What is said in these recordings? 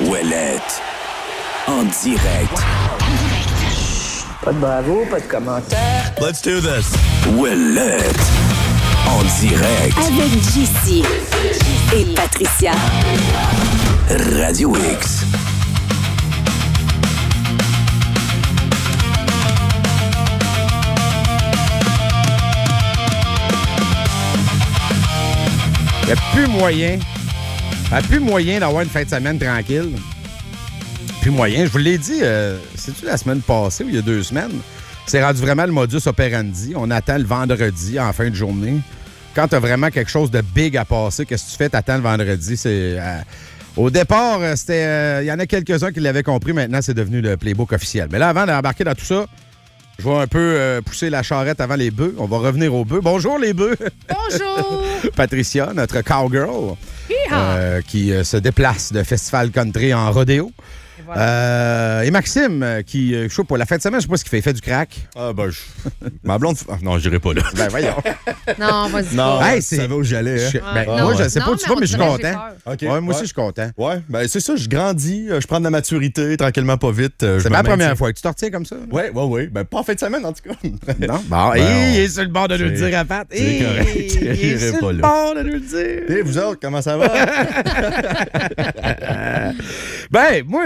Ouellette. En direct. Pas de bravo, pas de commentaires. Let's do this. Ouellette. En direct. Avec JC et Patricia. Radio X. Il n'y a plus moyen d'avoir une fin de semaine tranquille. Plus moyen. Je vous l'ai dit, c'est-tu la semaine passée ou il y a 2 semaines? C'est rendu vraiment le modus operandi. On attend le vendredi en fin de journée. Quand tu as vraiment quelque chose de big à passer, qu'est-ce que tu fais? Tu attends le vendredi. Au départ, il y en a quelques-uns qui l'avaient compris. Maintenant, c'est devenu le playbook officiel. Mais là, avant d'embarquer dans tout ça, je vais un peu pousser la charrette avant les bœufs. On va revenir aux bœufs. Bonjour, les bœufs! Bonjour! Patricia, notre cowgirl, qui se déplace de Festival Country en rodéo. Et Maxime, qui, je sais pas, la fin de semaine, je sais pas ce qu'il fait. Il fait du crack. Ah, ben, ma blonde... non, j'irai pas là. Ben, voyons. Non, vas-y. Non, Hey, ça va où j'allais. Hein? Moi, je sais pas où tu vas, mais je suis content. OK. Ouais, moi aussi, je suis content. Ouais, ben, c'est ça, je grandis, je prends de la maturité, tranquillement, pas vite. C'est ma première fois que tu t'en retiens comme ça? Ouais. Ben, pas en fin de semaine, en tout cas. Non? Bon, il est sur le bord de nous le dire à Pat. C'est correct. Il est J'irai sur pas le là. bord de nous le dire. Et vous autres, comment ça va? Ben, moi,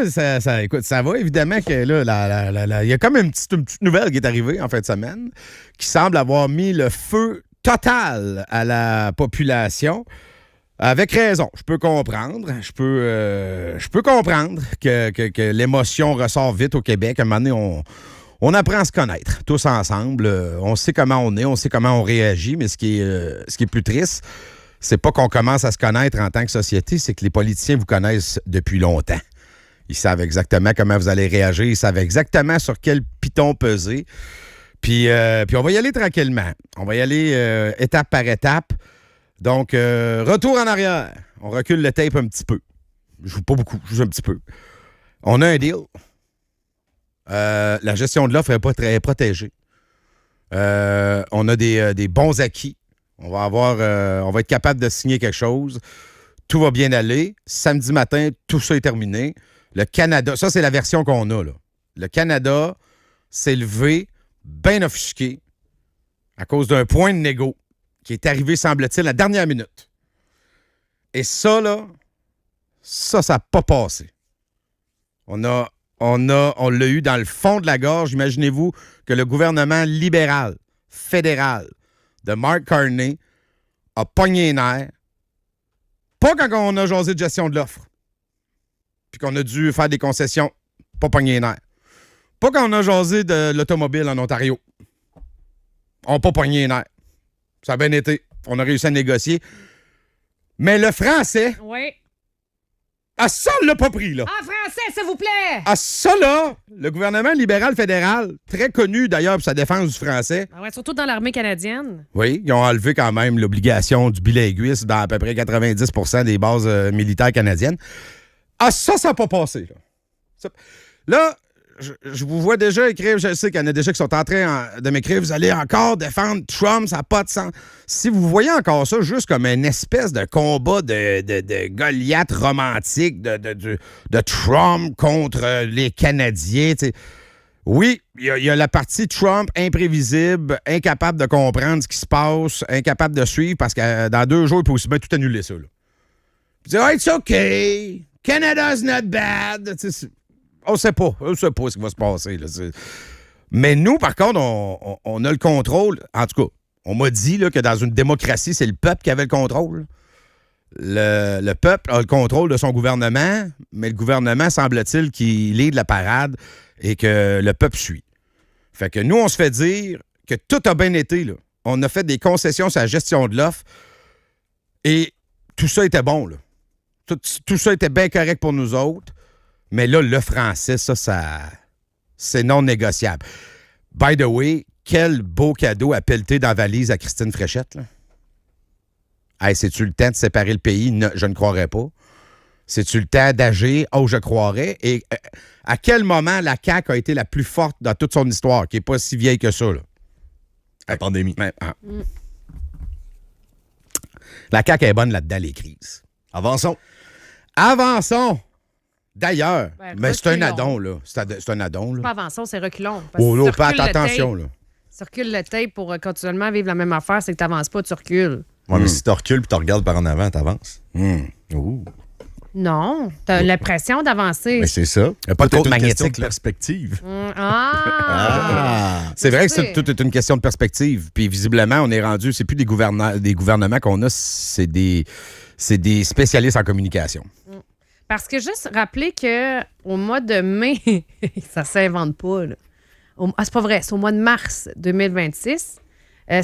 écoute, ça va. Évidemment que là, il y a comme une petite nouvelle qui est arrivée en fin de semaine qui semble avoir mis le feu total à la population. Avec raison. Je peux comprendre. Je peux comprendre que l'émotion ressort vite au Québec. À un moment donné, on apprend à se connaître tous ensemble. On sait comment on est, on sait comment on réagit, mais ce qui est plus triste, c'est pas qu'on commence à se connaître en tant que société, c'est que les politiciens vous connaissent depuis longtemps. Ils savent exactement comment vous allez réagir. Ils savent exactement sur quel piton peser. Puis on va y aller tranquillement. On va y aller étape par étape. Donc, retour en arrière. On recule le tape un petit peu. Je joue pas beaucoup, je joue un petit peu. On a un deal. La gestion de l'offre n'est pas très protégée. On a des bons acquis. On va être capable de signer quelque chose. Tout va bien aller. Samedi matin, tout ça est terminé. Le Canada, ça, c'est la version qu'on a, là. Le Canada s'est levé, bien offusqué, à cause d'un point de négo qui est arrivé, semble-t-il, à la dernière minute. Et ça, là, ça n'a pas passé. On l'a eu dans le fond de la gorge. Imaginez-vous que le gouvernement libéral, fédéral, de Mark Carney a pogné les nerfs. Pas quand on a jasé de gestion de l'offre. Puis qu'on a dû faire des concessions, pas pogné les nerfs. Pas quand on a jasé de l'automobile en Ontario. On n'a pas pogné les nerfs. Ça a bien été. On a réussi à négocier. Mais le français... Oui. Ah, ça, on l'a pas pris, là. En français, s'il vous plaît! Ah, ça, là, le gouvernement libéral fédéral, très connu d'ailleurs pour sa défense du français. Ah ouais, surtout dans l'armée canadienne. Oui, ils ont enlevé quand même l'obligation du bilinguisme dans à peu près 90 des bases militaires canadiennes. Ah, ça n'a pas passé, là. Là, je vous vois déjà écrire, je sais qu'il y en a déjà qui sont en train de m'écrire, vous allez encore défendre Trump, ça n'a pas de sens. Si vous voyez encore ça juste comme une espèce de combat de Goliath romantique de Trump contre les Canadiens, t'sais. Oui, il y a la partie Trump imprévisible, incapable de comprendre ce qui se passe, incapable de suivre, parce que dans 2 jours, il peut aussi bien tout annuler ça. Là. Puis dire, it's okay, Canada's not bad. On sait pas ce qui va se passer. Là. Mais nous, par contre, on a le contrôle. En tout cas, on m'a dit là, que dans une démocratie, c'est le peuple qui avait le contrôle. Le peuple a le contrôle de son gouvernement, mais le gouvernement, semble-t-il, qu'il est de la parade et que le peuple suit. Fait que nous, on se fait dire que tout a bien été. Là. On a fait des concessions sur la gestion de l'offre et tout ça était bon. Là. Tout ça était bien correct pour nous autres. Mais là, le français, ça c'est non négociable. By the way, quel beau cadeau à pelleter dans la valise à Christine Fréchette. Là. Hey, c'est-tu le temps de séparer le pays? Non, je ne croirais pas. C'est-tu le temps d'agir? Oh, je croirais. Et à quel moment la CAQ a été la plus forte dans toute son histoire, qui n'est pas si vieille que ça? Là? La pandémie. La CAQ est bonne là-dedans, les crises. Avançons. Avançons. D'ailleurs, Ben, mais c'est un reculons. addon, là. C'est un addon, Pas là. avançons, c'est reculons. Parce Oh que là, tu Pat, recules le attention, tape. là. Tu recules le tape pour continuellement vivre la même affaire, c'est que tu n'avances pas, tu recules. Ouais, mais si tu recules puis tu regardes par en avant, t'avances. Ouh. Non, tu as l'impression d'avancer. Mais c'est ça. Y a pas Tout est trop de une question magnétique, de là. perspective. Ah! C'est vrai que sais. tout est une question de perspective. Puis visiblement, on est rendu, c'est plus des gouvernements qu'on a, c'est des spécialistes en communication. Parce que juste rappeler qu'au mois de mai, ça s'invente pas, là. C'est pas vrai, c'est au mois de mars 2026.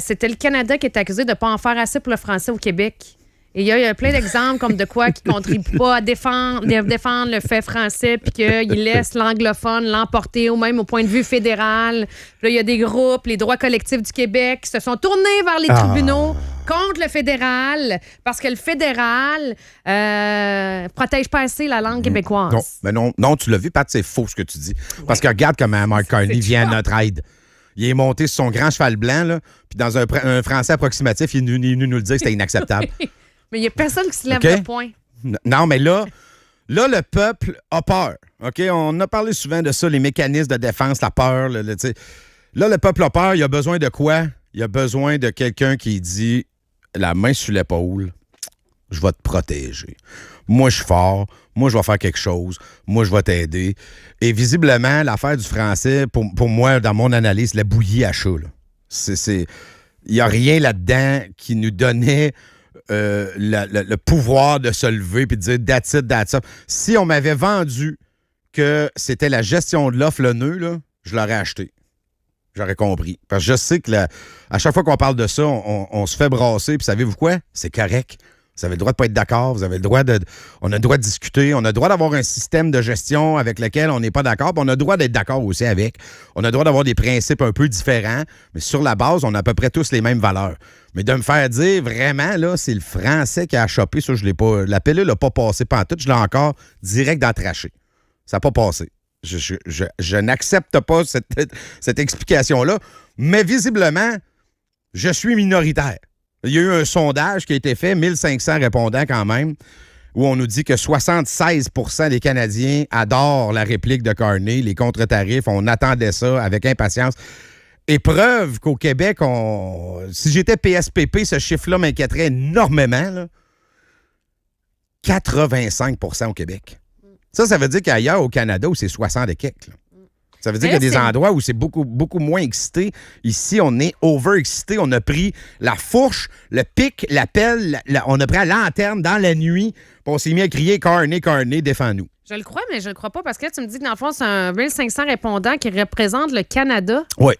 C'était le Canada qui est accusé de ne pas en faire assez pour le français au Québec. Et il y a plein d'exemples comme de quoi qui ne contribuent pas à défendre le fait français puis qu'il laisse l'anglophone l'emporter, ou même au point de vue fédéral. Puis là, il y a des groupes, les droits collectifs du Québec, qui se sont tournés vers les tribunaux contre le fédéral parce que le fédéral protège pas assez la langue québécoise. Non, mais non, tu l'as vu, Pat, c'est faux ce que tu dis. Parce que regarde comment Mark Carney vient à notre aide. Il est monté sur son grand cheval blanc, là, puis dans un français approximatif, il est venu nous le dire que c'était inacceptable. Mais il n'y a personne qui se lève OK? le point. Non, mais là, le peuple a peur. OK? On a parlé souvent de ça, les mécanismes de défense, la peur. Tu sais. Là, le peuple a peur. Il a besoin de quoi? Il a besoin de quelqu'un qui dit la main sur l'épaule, je vais te protéger. Moi, je suis fort. Moi, je vais faire quelque chose. Moi, je vais t'aider. Et visiblement, l'affaire du français, pour moi, dans mon analyse, la bouillie à chat. Il n'y a rien là-dedans qui nous donnait le pouvoir de se lever et de dire that's it, that's up. Si on m'avait vendu que c'était la gestion de l'offre, le nœud, là, je l'aurais acheté. J'aurais compris. Parce que je sais que à chaque fois qu'on parle de ça, on se fait brasser. Puis savez-vous quoi? C'est correct. Vous avez le droit de ne pas être d'accord. On a le droit de discuter. On a le droit d'avoir un système de gestion avec lequel on n'est pas d'accord. Puis on a le droit d'être d'accord aussi avec. On a le droit d'avoir des principes un peu différents. Mais sur la base, on a à peu près tous les mêmes valeurs. Mais de me faire dire, vraiment, là, c'est le français qui a chopé. Ça, je l'ai pas. La pilule n'a pas passé pantoute. Je l'ai encore direct dans le traché. Ça n'a pas passé. Je n'accepte pas cette explication-là. Mais visiblement, je suis minoritaire. Il y a eu un sondage qui a été fait, 1500 répondants quand même, où on nous dit que 76 % des Canadiens adorent la réplique de Carney, les contre-tarifs. On attendait ça avec impatience. Et preuve qu'au Québec, si j'étais PSPP, ce chiffre-là m'inquiéterait énormément. Là. 85 % au Québec. Ça veut dire qu'ailleurs, au Canada, où c'est 60 et quelques. Là. Ça veut dire qu'il y a des endroits où c'est beaucoup, beaucoup moins excité. Ici, on est over-excité. On a pris la fourche, le pic, la pelle, on a pris la lanterne dans la nuit, puis on s'est mis à crier « Carney, Carney, défends-nous ». Je le crois, mais je le crois pas parce que tu me dis que dans le fond, c'est un 1500 répondants qui représentent le Canada. Oui.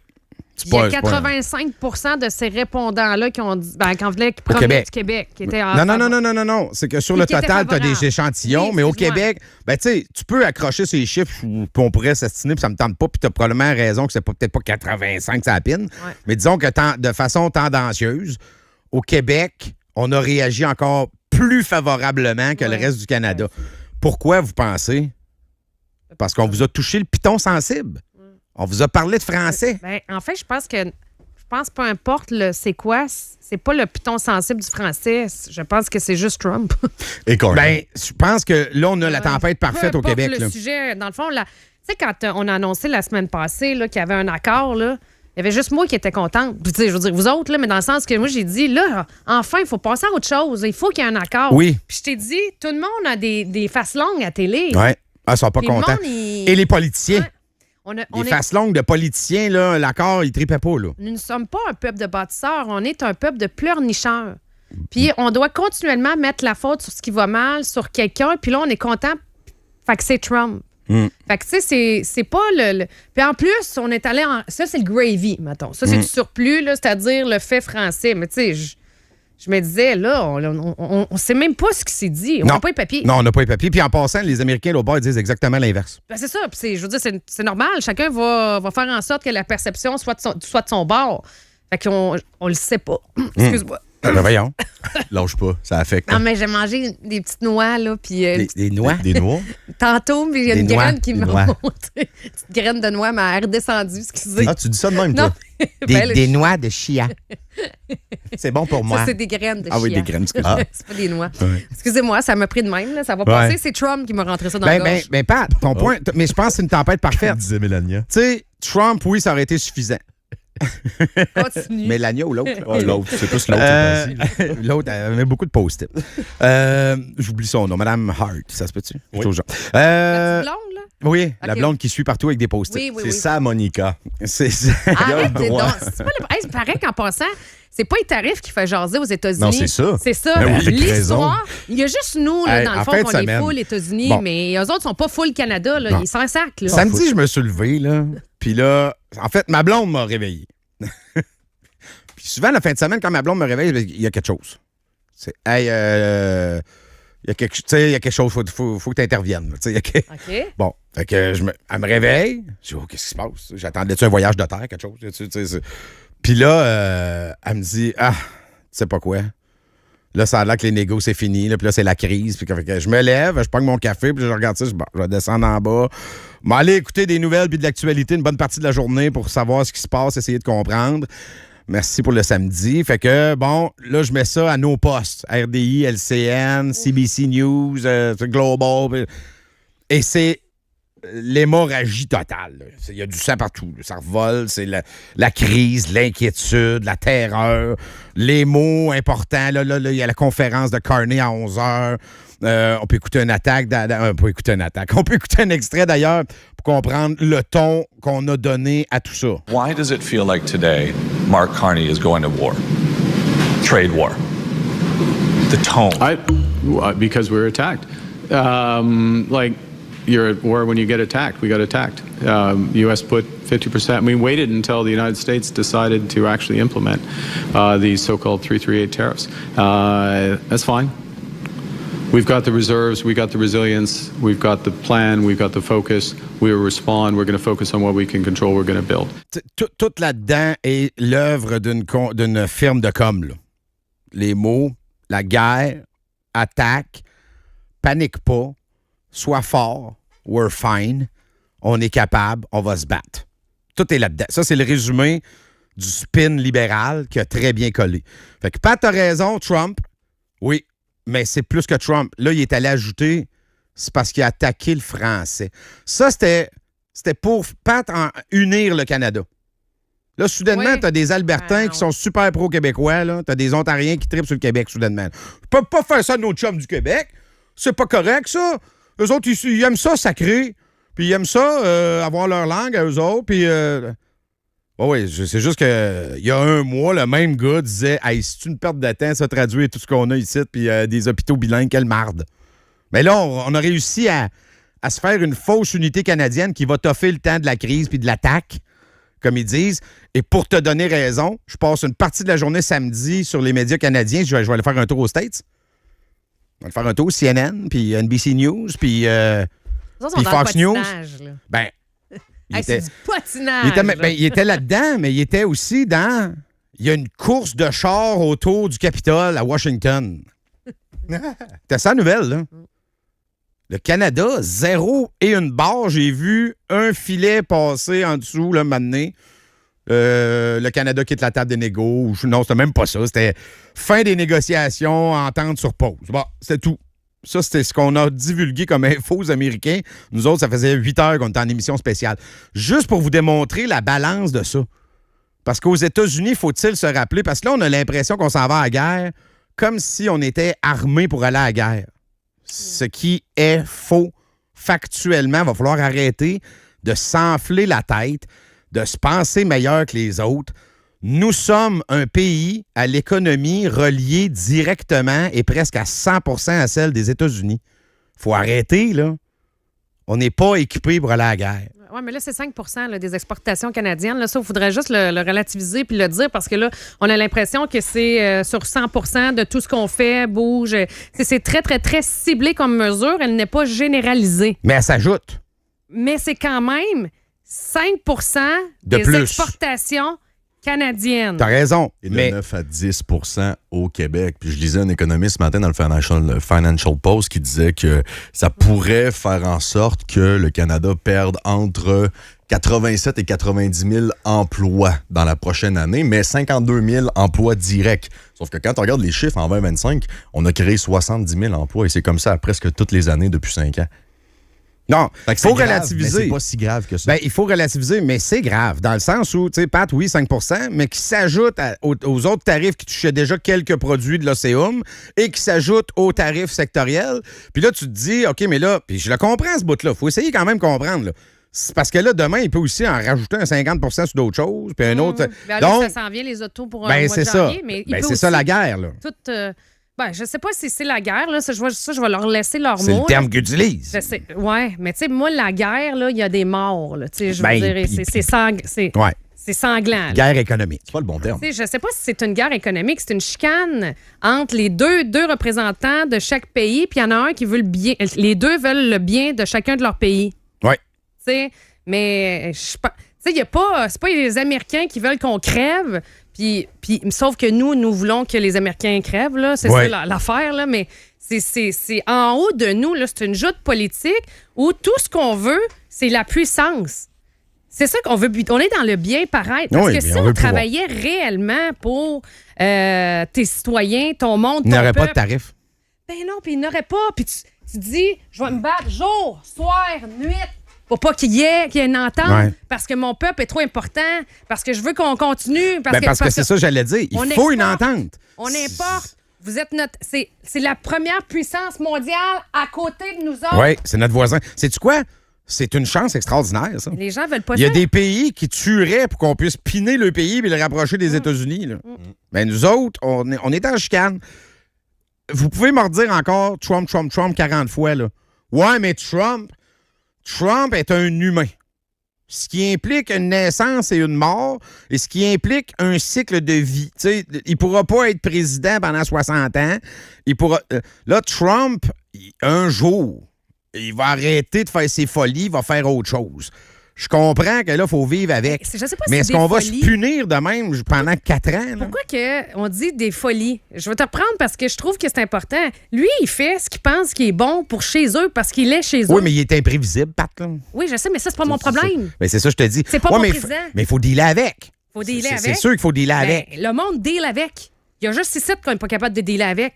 Il y a 85 % de ces répondants-là qui ont dit, qui provenaient Québec. du Québec. Qui étaient Non. C'est que sur le qui étaient total, tu as des favorables. échantillons, Oui, mais au excuse-moi. Québec, tu sais, tu peux accrocher ces chiffres, puis on pourrait s'astiner, puis ça me tente pas, puis tu as probablement raison que c'est peut-être pas 85, ça pine. Ouais. Mais disons que de façon tendancieuse, au Québec, on a réagi encore plus favorablement que le reste du Canada. Pourquoi, vous pensez? Parce qu'on vous a touché le piton sensible. On vous a parlé de français. Ben, en fait, je pense peu importe c'est quoi, c'est pas le piton sensible du français. Je pense que c'est juste Trump. Et Carney. Ben, je pense que là, on a la tempête parfaite Peu au importe Québec. le là. sujet, dans le fond, tu sais, quand on a annoncé la semaine passée là, qu'il y avait un accord, là, il y avait juste moi qui étais contente. Puis, tu sais, je veux dire, vous autres, là, mais dans le sens que moi, j'ai dit, là, enfin, il faut passer à autre chose. Il faut qu'il y ait un accord. Oui. Puis, je t'ai dit, tout le monde a des faces longues à télé. Oui. Ah, ils sont pas Puis le contents. monde, Et les politiciens. Ouais. On Les faces longues de politiciens, là, l'accord, ils tripaient pas, là. Nous ne sommes pas un peuple de bâtisseurs, on est un peuple de pleurnicheurs. Puis on doit continuellement mettre la faute sur ce qui va mal, sur quelqu'un, puis là, on est content. Fait que c'est Trump. Fait que, tu sais, c'est pas le... Puis en plus, on est allé en... Ça, c'est le gravy, mettons. Ça, c'est du surplus, là, c'est-à-dire le fait français. Mais tu sais, je me disais, là, on sait même pas ce qui s'est dit. On n'a pas les papiers. Non, on n'a pas les papiers. Puis en passant, les Américains, l'autre bord, ils disent exactement l'inverse. Ben, c'est ça. Puis je veux dire, c'est normal. Chacun va faire en sorte que la perception soit de son bord. Fait qu'on le sait pas. Excuse-moi. Ben voyons. Lâche pas, ça affecte. Non, mais j'ai mangé des petites noix, là, puis Des noix? Des noix? tantôt, puis il y a Des une noix, graine qui des m'a noix. monté. Une petite graine de noix m'a redescendue, excusez. Ah, tu dis ça de même, non, toi? ben, là, Des noix de chia. C'est bon pour moi. ça, c'est des graines de chia. Ah oui, des graines, excuse-moi. c'est pas des noix. Ouais. Excusez-moi, ça m'a pris de même, là, ça va passer. C'est Trump qui m'a rentré ça dans la gorge. Ben, Pat, ton point, mais je pense que c'est une tempête parfaite. Disait Mélania. Tu sais, Trump, oui, ça aurait été suffisant. Continue. Mélania ou l'autre? Ah, l'autre, c'est plus l'autre. L'autre, elle avait beaucoup de post-it. J'oublie son nom. Madame Hart, ça se peut-tu? Oui. Toujours. La petite blonde, là? Oui, la Ok. blonde qui suit partout avec des post-it. Oui, oui, C'est oui. ça, Monica. C'est ça. Arrête, le droit. donc. C'est pas le... Hey, il paraît qu'en passant, c'est pas les tarifs qui fait jaser aux États-Unis. Non, c'est ça. C'est ça. Ben oui, avec L'histoire, il y a juste nous, là, Hey, dans en le fond, fin de qu'on est semaine. full États-Unis, Bon. mais eux autres sont pas full Canada. Là. Non. Ils s'en sacent. Là. Samedi, je me suis levé, là. Puis là, en fait, ma blonde m'a réveillé. Puis souvent, la fin de semaine, quand ma blonde me réveille, il y a quelque chose. C'est, hey, il y a quelque, tu sais, il y a quelque chose, faut que tu interviennes. OK. Bon, fait que elle me réveille. Je dis, oh, qu'est-ce qui se passe? J'attendais-tu un voyage de terre, quelque chose? Puis là, elle me dit, ah, tu sais pas quoi. Là, ça a l'air que les négos, c'est fini. Là, puis là, c'est la crise. Puis que je me lève, je prends mon café, puis je regarde ça, bon, je vais descendre en bas. Je vais aller écouter des nouvelles puis de l'actualité une bonne partie de la journée pour savoir ce qui se passe, essayer de comprendre. Merci pour le samedi. Fait que, bon, là, je mets ça à nos postes. RDI, LCN, CBC News, Global. Et c'est l'hémorragie totale. Là. Il y a du sang partout. Là. Ça revole. C'est la crise, l'inquiétude, la terreur, les mots importants. Là, il y a la conférence de Carney à 11h. On peut écouter une attaque. On peut écouter un extrait, d'ailleurs, pour comprendre le ton qu'on a donné à tout ça. Why does it feel like today Mark Carney is going to war? Trade war. The tone. Because we were attacked. Like, you're at war when you get attacked. We got attacked. U.S. put 50%. We waited until the United States decided to actually implement these so-called 338 tariffs. That's fine. We've got the reserves, we got the resilience, we've got the plan, we've got the focus. We will respond. We're going to focus on what we can control. We're going to build. Tout là-dedans est l'œuvre d'une firme de com. Là. Les mots, la guerre, attaque, panique pas, sois fort, we're fine, on est capable, on va se battre. Tout est là-dedans. Ça, c'est le résumé du spin libéral qui a très bien collé. Fait que Pat a raison, Trump, oui, mais c'est plus que Trump. Là, il est allé ajouter, c'est parce qu'il a attaqué le français. Ça, c'était pour Pat unir le Canada. Là, soudainement, Oui. t'as des Albertains qui sont super pro-québécois. Là. T'as des Ontariens qui trippent sur le Québec, soudainement. Ils peuvent pas faire ça de nos chums du Québec. C'est pas correct, ça. Eux autres, ils aiment ça sacré. Puis ils aiment ça, avoir leur langue à eux autres. Puis, oui, c'est juste que il y a un mois, le même gars disait « Hey, c'est une perte de temps, ça traduire tout ce qu'on a ici, puis des hôpitaux bilingues, quelle marde. » Mais là, on a réussi à se faire une fausse unité canadienne qui va toffer le temps de la crise puis de l'attaque, comme ils disent. Et pour te donner raison, je passe une partie de la journée samedi sur les médias canadiens. Je vais aller faire un tour aux States. Je vais aller faire un tour CNN, puis NBC News, puis Fox News. Ben, C'est du patinage. il était là-dedans, mais il était aussi dans... Il y a une course de chars autour du Capitole à Washington. C'était ça la nouvelle, là. Le Canada, 0 et une barre. J'ai vu un filet passer en dessous, là, maintenant. Le Canada quitte la table des négos. Non, c'était même pas ça. C'était fin des négociations, entente sur pause. Bon, c'était tout. Ça, c'était ce qu'on a divulgué comme info aux Américains. Nous autres, ça faisait 8 heures qu'on était en émission spéciale. Juste pour vous démontrer la balance de ça. Parce qu'aux États-Unis, faut-il se rappeler, parce que là, on a l'impression qu'on s'en va à la guerre comme si on était armé pour aller à la guerre. Ce qui est faux. Factuellement, il va falloir arrêter de s'enfler la tête, de se penser meilleur que les autres. Nous sommes un pays à l'économie reliée directement et presque à 100% à celle des États-Unis. Faut arrêter, là. On n'est pas équipé pour aller à la guerre. Oui, mais là, c'est 5 là, des exportations canadiennes. Là, ça, il faudrait juste le relativiser puis le dire parce que là, on a l'impression que c'est sur 100 de tout ce qu'on fait, bouge. C'est très, très, très ciblé comme mesure. Elle n'est pas généralisée. Mais elle s'ajoute. Mais c'est quand même 5 De des plus. exportations canadienne. T'as raison. Et de Mais 9 à 10 au Québec. Puis je lisais un économiste ce matin dans le Financial Post qui disait que ça pourrait faire en sorte que le Canada perde entre 87 et 90 000 emplois dans la prochaine année, mais 52 000 emplois directs. Sauf que quand on regarde les chiffres en 2025, on a créé 70 000 emplois et c'est comme ça presque toutes les années depuis 5 ans. non, il faut grave, relativiser. mais c'est pas si grave que ça. Ben, il faut relativiser, mais c'est grave, dans le sens où, tu sais, Pat, oui, 5 mais qui s'ajoute aux autres tarifs qui touchaient déjà quelques produits de l'Océum et qui s'ajoutent aux tarifs sectoriels. Puis là, tu te dis, OK, mais là, puis je le comprends, ce bout-là. Il faut essayer quand même de comprendre, là. C'est parce que là, demain, il peut aussi en rajouter un 50 sur d'autres choses, puis un autre. Ben, Donc, là, ça s'en vient, les autos pour ben, mois c'est de ça. janvier, mais il Ben, peut c'est ça aussi la guerre, là. tout, ben, je sais pas si c'est la guerre, là. Ça, je vais leur laisser leur C'est mot. le terme qu'ils utilisent. Ouais, mais tu sais, moi, la guerre, là, il y a des morts, là. Tu sais, je veux Ben, dire, puis- Ouais. c'est sanglant, là. Guerre économique. C'est pas le bon terme. Tu sais, je sais pas si c'est une guerre économique, c'est une chicane entre les deux représentants de chaque pays, puis il y en a un qui veut le bien. Les deux veulent le bien de chacun de leur pays. Ouais. Tu sais, mais je pas. Tu sais, y a pas. C'est pas les Américains qui veulent qu'on crève, puis sauf que nous voulons que les Américains crèvent, là. C'est Ouais. ça l'affaire, là. Mais c'est en haut de nous, là. C'est une joute politique où tout ce qu'on veut, c'est la puissance. C'est ça qu'on veut. On est dans le bien paraître. Parce Oui, que mais si on on veut pouvoir. travaillait réellement pour tes citoyens, ton monde, Il ton n'y aurait pas de peuple, tarif. ben non, puis il n'aurait pas. Puis tu dis, je vais me battre jour, soir, nuit, pour pas qu'il y ait une entente, Ouais. parce que mon peuple est trop important, parce que je veux qu'on continue. Parce que c'est ça, j'allais dire. Il on faut une exporte. entente. On importe. Vous êtes c'est la première puissance mondiale à côté de nous autres. Oui, c'est notre voisin. Sais-tu quoi? C'est une chance extraordinaire, ça. Les gens veulent pas Il y a ça. des pays qui tueraient pour qu'on puisse piner le pays et le rapprocher des États-Unis. Là. Mais nous autres, on est en chicane. Vous pouvez me redire encore Trump 40 fois. Là. Ouais, mais Trump est un humain. Ce qui implique une naissance et une mort, et ce qui implique un cycle de vie. Tu sais, il ne pourra pas être président pendant 60 ans. Il pourra. Là, Trump, un jour, il va arrêter de faire ses folies, il va faire autre chose. Je comprends que là, il faut vivre avec. Je sais pas Mais si est-ce c'est qu'on des va folies. se punir de même pendant 4 ans? Là? Pourquoi on dit des folies? Je vais te reprendre parce que je trouve que c'est important. Lui, il fait ce qu'il pense qui est bon pour chez eux parce qu'il est chez eux. Oui, mais il est imprévisible, Pat. Là. Oui, je sais, mais ça, c'est pas mon problème. Mais c'est ça, je te dis. C'est pas Ouais, mon mais président. mais il faut dealer avec. Faut dealer avec. C'est sûr qu'il faut dealer Ben, avec. le monde deal avec. Il y a juste ici qu'on n'est pas capable de dealer avec.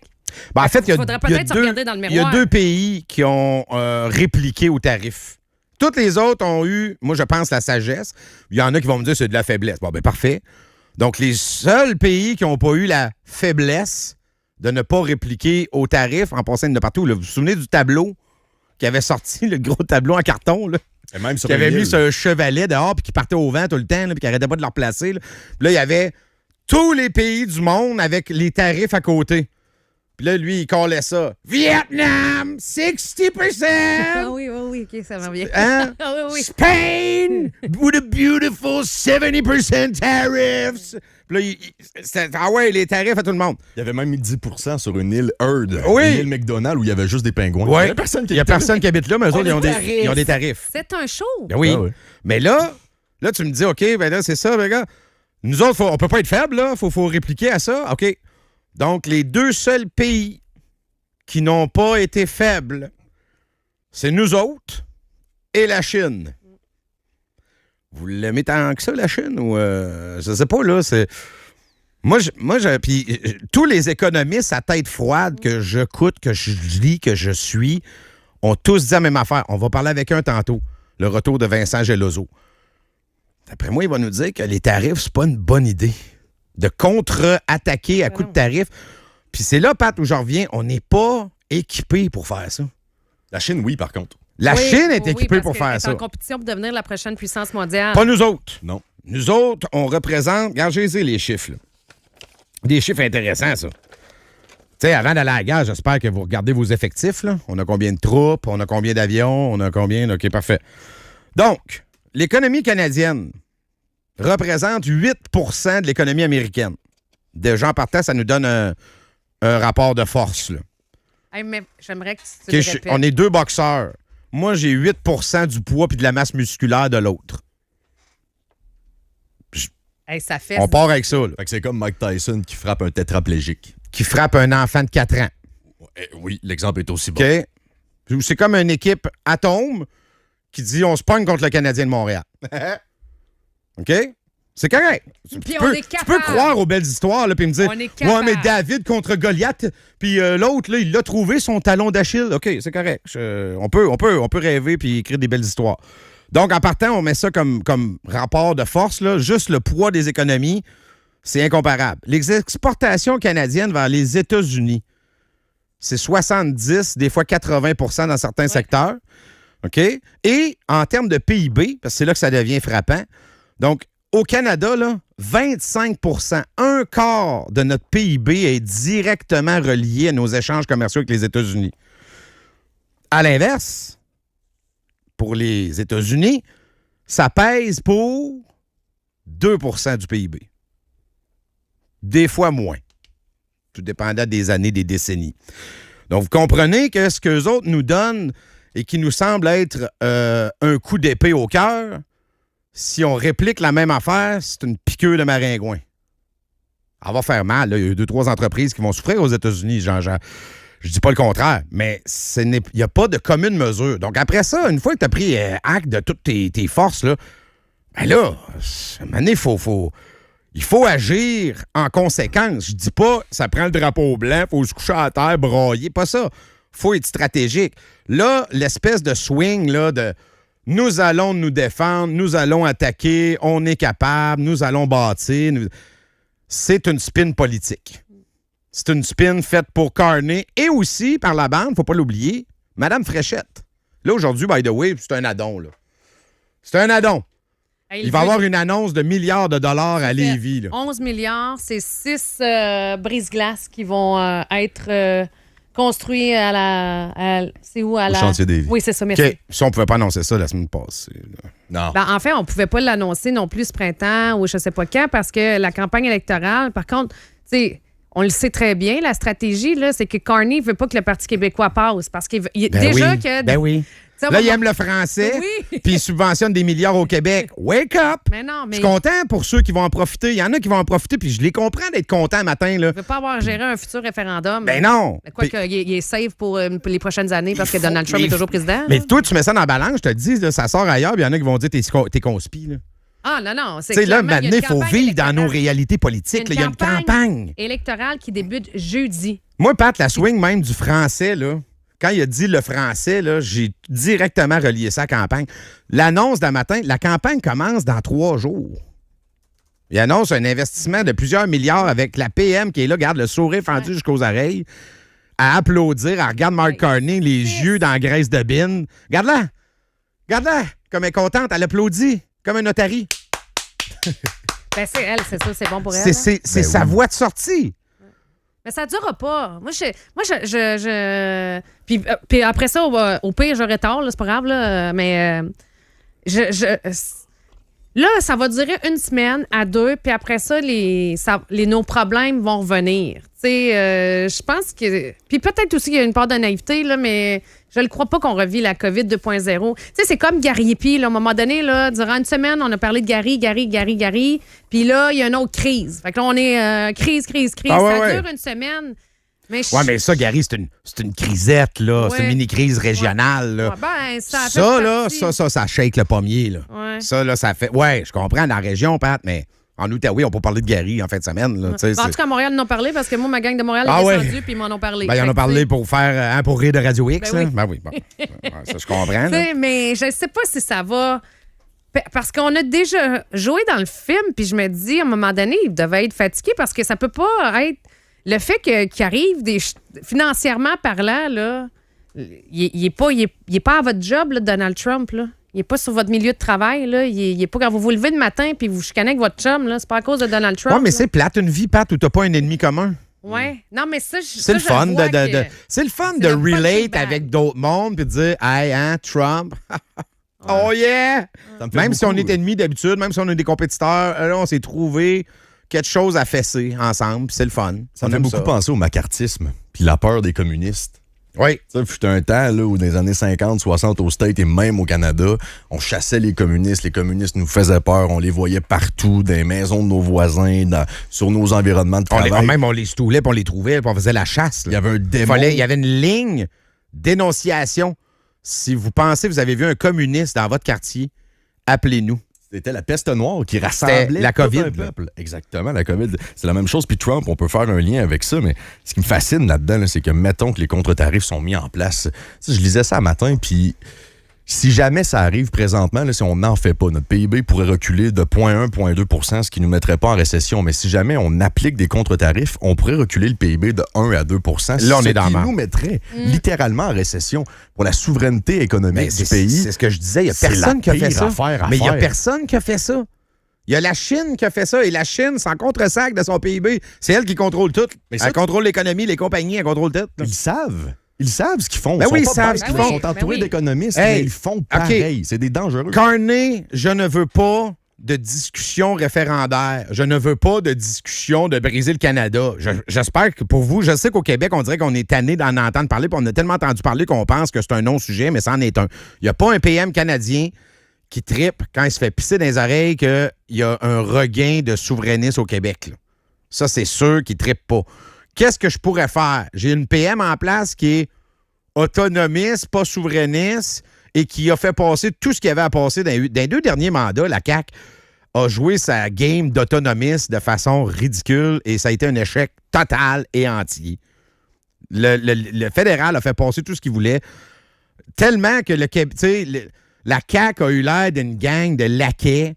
Ben, en fait, il y a, faudrait il y a peut-être se deux, regarder dans le il y a miroir. 2 pays qui ont répliqué aux tarifs. Toutes les autres ont eu, moi, je pense, la sagesse. Il y en a qui vont me dire que c'est de la faiblesse. Bon, ben parfait. Donc, les seuls pays qui n'ont pas eu la faiblesse de ne pas répliquer aux tarifs en passant de partout. Là. Vous vous souvenez du tableau qui avait sorti, le gros tableau en carton, là? Et même sur Qui avait une mis île. sur un chevalet dehors puis qui partait au vent tout le temps, là, puis qui arrêtait pas de le replacer. Là. Puis là, il y avait tous les pays du monde avec les tarifs à côté. Puis là, lui, il collait ça. Vietnam, 60%! Ah oui, OK, ça va bien. Hein? Ah oui. Spain, with a beautiful 70% tariffs. Puis là, ah ouais, les tarifs à tout le monde. Il y avait même mis 10 sur une île Heard, Oui. une île McDonald's où il y avait juste des pingouins. Ouais. Il y a personne qui Il y a habitait là. personne qui habite là, mais eux autres, ils ont des tarifs. C'est un show. Ben oui. Ah ouais. Mais là, tu me dis, OK, ben là, c'est ça, ben gars. Nous autres, on peut pas être faibles, là. Faut répliquer à ça. OK. Donc, les 2 seuls pays qui n'ont pas été faibles, c'est nous autres et la Chine. Vous l'aimez tant que ça, la Chine? Ou je sais pas, là, c'est... Moi, puis tous les économistes à tête froide que j'écoute, que je lis, que je suis, ont tous dit la même affaire. On va parler avec un tantôt, le retour de Vincent Geloso. D'après moi, il va nous dire que les tarifs, c'est pas une bonne idée. De contre-attaquer à coups de tarifs. Puis c'est là, Pat, où j'en reviens, on n'est pas équipé pour faire ça. La Chine, oui, par contre. La Oui, Chine est oui, équipée parce pour qu'elle faire est ça. en compétition pour devenir la prochaine puissance mondiale. Pas nous autres. Non. Nous autres, on représente... Regarde, j'ai les chiffres, là. Des chiffres intéressants, ça. Tu sais, avant d'aller à la guerre, j'espère que vous regardez vos effectifs, là. On a combien de troupes, on a combien d'avions, on a combien... OK, parfait. Donc, l'économie canadienne représente 8 de l'économie américaine. Déjà, en partant, ça nous donne un rapport de force, là. Hey, mais j'aimerais que tu OK, le répètes. on est 2 boxeurs. Moi, j'ai 8 du poids puis de la masse musculaire de l'autre. Hey, ça fait. On part avec ça, là. Fait que c'est comme Mike Tyson qui frappe un tétraplégique. Qui frappe un enfant de 4 ans. Oui, l'exemple est aussi bon. OK? C'est comme une équipe atome qui dit on se pogne contre le Canadien de Montréal. OK? C'est correct. Tu peux croire aux belles histoires, là, puis me dire On est capable. ouais, mais David contre Goliath, puis l'autre, là, il l'a trouvé son talon d'Achille. OK, c'est correct. On peut rêver puis écrire des belles histoires. Donc, en partant, on met ça comme rapport de force, là. Juste le poids des économies, c'est incomparable. Les exportations canadiennes vers les États-Unis, c'est 70, des fois 80 dans certains secteurs. OK? Et en termes de PIB, parce que c'est là que ça devient frappant, donc, au Canada, là, 25 un quart de notre PIB est directement relié à nos échanges commerciaux avec les États-Unis. À l'inverse, pour les États-Unis, ça pèse pour 2 du PIB. Des fois moins. Tout dépendant des années, des décennies. Donc, vous comprenez que ce qu'eux autres nous donnent et qui nous semble être un coup d'épée au cœur, si on réplique la même affaire, c'est une piqûre de maringouin. Ça va faire mal. Là. Il y a 2-3 entreprises qui vont souffrir aux États-Unis. Je dis pas le contraire, mais il n'y a pas de commune mesure. Donc, après ça, une fois que tu as pris acte de toutes tes forces, là, ben là, à un moment donné, il faut agir en conséquence. Je dis pas, ça prend le drapeau blanc, il faut se coucher à terre, brailler. Pas ça. Faut être stratégique. Là, l'espèce de swing là, de nous allons nous défendre, nous allons attaquer, on est capable, nous allons bâtir. C'est une spin politique. C'est une spin faite pour Carney et aussi par la bande, faut pas l'oublier, Madame Fréchette. Là, aujourd'hui, by the way, c'est un addon. Là. C'est un addon. Il va y avoir une annonce de milliards de dollars à Lévis. Là. 11 milliards, c'est 6 brise-glaces qui vont être construits à la... c'est où? À Au la... chantier des vies. Oui, c'est ça, merci. OK. Si on ne pouvait pas annoncer ça la semaine passée. Là. Non. Ben, en fait, on ne pouvait pas l'annoncer non plus ce printemps ou je ne sais pas quand parce que la campagne électorale, par contre, tu sais, on le sait très bien, la stratégie, là, c'est que Carney ne veut pas que le Parti québécois passe parce qu'il déjà oui. que... Ben oui. Là, il aime le français, Oui. puis il subventionne des milliards au Québec. Wake up! Mais non, mais... Je suis content pour ceux qui vont en profiter. Il y en a qui vont en profiter, puis je les comprends d'être contents matin. Là. Il ne veut pas avoir géré un futur référendum. Ben non! Quoique, il est safe pour les prochaines années parce que Donald Trump est toujours président. Mais toi, tu mets ça dans la balance, je te dis, là, ça sort ailleurs, puis il y en a qui vont dire t'es conspi. Là. Ah, non. Tu sais, là, maintenant, il faut vivre dans nos réalités politiques. Il y a une campagne électorale qui débute jeudi. Moi, Pat, la swing même du français, là, quand il a dit le français, là, j'ai directement relié ça à la campagne. L'annonce d'un matin, la campagne commence dans 3 jours. Il annonce un investissement de plusieurs milliards avec la PM qui est là, garde le sourire fendu jusqu'aux oreilles, à applaudir, elle regarde Mark Carney, les yeux dans la graisse de bine. Regarde-la, comme elle est contente, elle applaudit, comme un otarie. Ben, c'est elle, c'est ça, c'est bon pour elle. C'est sa voix de sortie. Mais ça ne durera pas. Moi, Puis après ça, au pire, j'aurai tort, là, c'est pas grave, là, mais là, ça va durer 1 semaine à 2, puis après ça, nos problèmes vont revenir. Tu sais, je pense que... Puis peut-être aussi qu'il y a une part de naïveté, là, mais je ne crois pas qu'on revit la COVID 2.0. Tu sais, c'est comme Gary Epi, là, à un moment donné, là, durant 1 semaine, on a parlé de Gary, puis là, il y a une autre crise. Fait que là, on est crise. Ah, ouais, ça dure 1 semaine. Mais mais ça, Gary, c'est une crisette, là. Ouais. C'est une mini-crise régionale, là. Ouais, ben, ça Ça shake le pommier, là. Ouais. Ça, là, ça fait... Ouais, je comprends, dans la région, Pat, mais en Outaouais, on peut parler de Gary en fin de semaine, là. En tout cas, à Montréal, ils en ont parlé parce que moi, ma gang de Montréal Ah, est ouais. descendue puis ils m'en ont parlé. Ben, ils en ont parlé pour faire... pour rire de Radio X, Ben là. oui. Ben oui, bon. Ouais, ça, je comprends, là. T'sais, mais je sais pas si ça va... Parce qu'on a déjà joué dans le film, puis je me dis, à un moment donné, il devait être fatigué parce que ça peut pas être... Le fait qu'il arrive financièrement parlant, là, il est pas à votre job, là, Donald Trump, là. Il n'est pas sur votre milieu de travail, là. Il est pas quand vous vous levez le matin puis vous chicanez avec votre chum, là. C'est pas à cause de Donald Trump. Ouais, mais là. c'est plate, une vie, Pat, où t'as pas un ennemi commun. Ouais. Non, mais ça, C'est le fun c'est le fun de le relate punching bag. avec d'autres mondes puis de dire, hey, hein, Trump. Oh yeah! Ça me fait Même si on beaucoup, est ennemis d'habitude, même si on est des compétiteurs, là, on s'est trouvé quelque chose à fesser ensemble, puis c'est le fun. Ça me fait beaucoup penser au macartisme, puis la peur des communistes. Oui. Ça fut un temps là, où dans les années 50, 60 aux States et même au Canada, on chassait les communistes. Les communistes nous faisaient peur. On les voyait partout, dans les maisons de nos voisins, sur nos environnements de travail. On les stoulait, puis on les trouvait, puis on faisait la chasse. Là. Il y avait un démon. Il y avait une ligne d'énonciation. Si vous pensez que vous avez vu un communiste dans votre quartier, appelez-nous. C'était la peste noire qui rassemblait la COVID, tout un peuple. Exactement, la COVID. C'est la même chose. Puis Trump, on peut faire un lien avec ça, mais ce qui me fascine là-dedans, là, c'est que mettons que les contre-tarifs sont mis en place. Tu sais, je lisais ça un matin, puis si jamais ça arrive présentement, là, si on n'en fait pas, notre PIB pourrait reculer de 0,1, 0,2 ce qui ne nous mettrait pas en récession. Mais si jamais on applique des contre-tarifs, on pourrait reculer le PIB de 1 à 2 Là, on est dans ce qui la nous mettrait littéralement en récession pour la souveraineté économique du pays. C'est ce que je disais. Il n'y a personne qui a fait ça. Mais il n'y a personne qui a fait ça. Il y a la Chine qui a fait ça, et la Chine, sans contre-sac de son PIB, c'est elle qui contrôle tout. Mais elle contrôle l'économie, les compagnies, elle contrôle tout. Ils savent. Ils savent ce qu'ils font. Ben oui, ils savent savent ce qu'ils font. Ils sont entourés d'économistes, mais ils font pareil. C'est des dangereux. Carney, je ne veux pas de discussion référendaire. Je ne veux pas de discussion de briser le Canada. J'espère que pour vous, je sais qu'au Québec, on dirait qu'on est tanné d'en entendre parler, puis on a tellement entendu parler qu'on pense que c'est un non-sujet, mais c'en est un. Il n'y a pas un PM canadien qui trippe quand il se fait pisser dans les oreilles qu'il y a un regain de souverainisme au Québec. Là. Ça, c'est sûr qu'il ne trippe pas. Qu'est-ce que je pourrais faire? J'ai une PM en place qui est autonomiste, pas souverainiste, et qui a fait passer tout ce qu'il y avait à passer dans les 2 derniers mandats. La CAQ a joué sa game d'autonomiste de façon ridicule, et ça a été un échec total et entier. Le fédéral a fait passer tout ce qu'il voulait, tellement que la CAQ a eu l'air d'une gang de laquais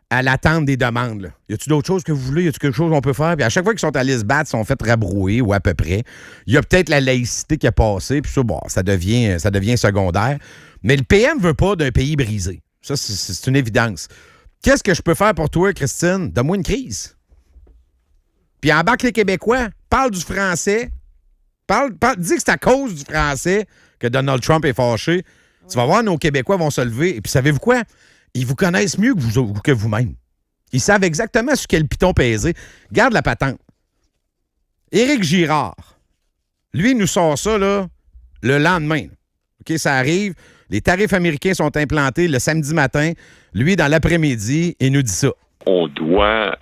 à l'attente des demandes. Là. Y a-tu d'autres choses que vous voulez? Y a-tu quelque chose qu'on peut faire? Puis à chaque fois qu'ils sont allés se battre, ils sont fait rabrouer, ou à peu près. Il y a peut-être la laïcité qui a passé, puis ça, bon, ça devient secondaire. Mais le PM veut pas d'un pays brisé. Ça, c'est une évidence. Qu'est-ce que je peux faire pour toi, Christine? Donne-moi une crise. Puis embarque les Québécois. Parle du français. Dis que c'est à cause du français que Donald Trump est fâché. Tu vas voir, nos Québécois vont se lever. Et puis, savez-vous quoi? Ils vous connaissent mieux que vous-même. Ils savent exactement sur quel piton peser. Garde la patente. Éric Girard, lui, il nous sort ça là, le lendemain. OK, ça arrive. Les tarifs américains sont implantés le samedi matin. Lui, dans l'après-midi, il nous dit ça. On doit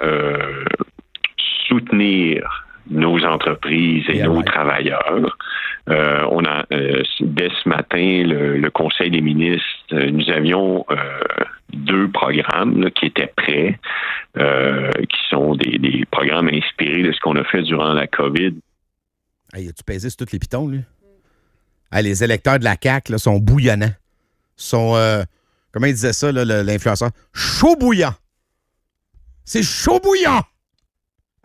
soutenir nos entreprises et nos travailleurs. Dès ce matin, le Conseil des ministres, nous avions 2 programmes là, qui étaient prêts, qui sont des programmes inspirés de ce qu'on a fait durant la COVID. Hey, as-tu pesé sur tous les pitons, lui? Hey, les électeurs de la CAQ là, sont bouillonnants. Sont, comment il disait ça, là, l'influenceur? Chaud bouillant. C'est chaud bouillant!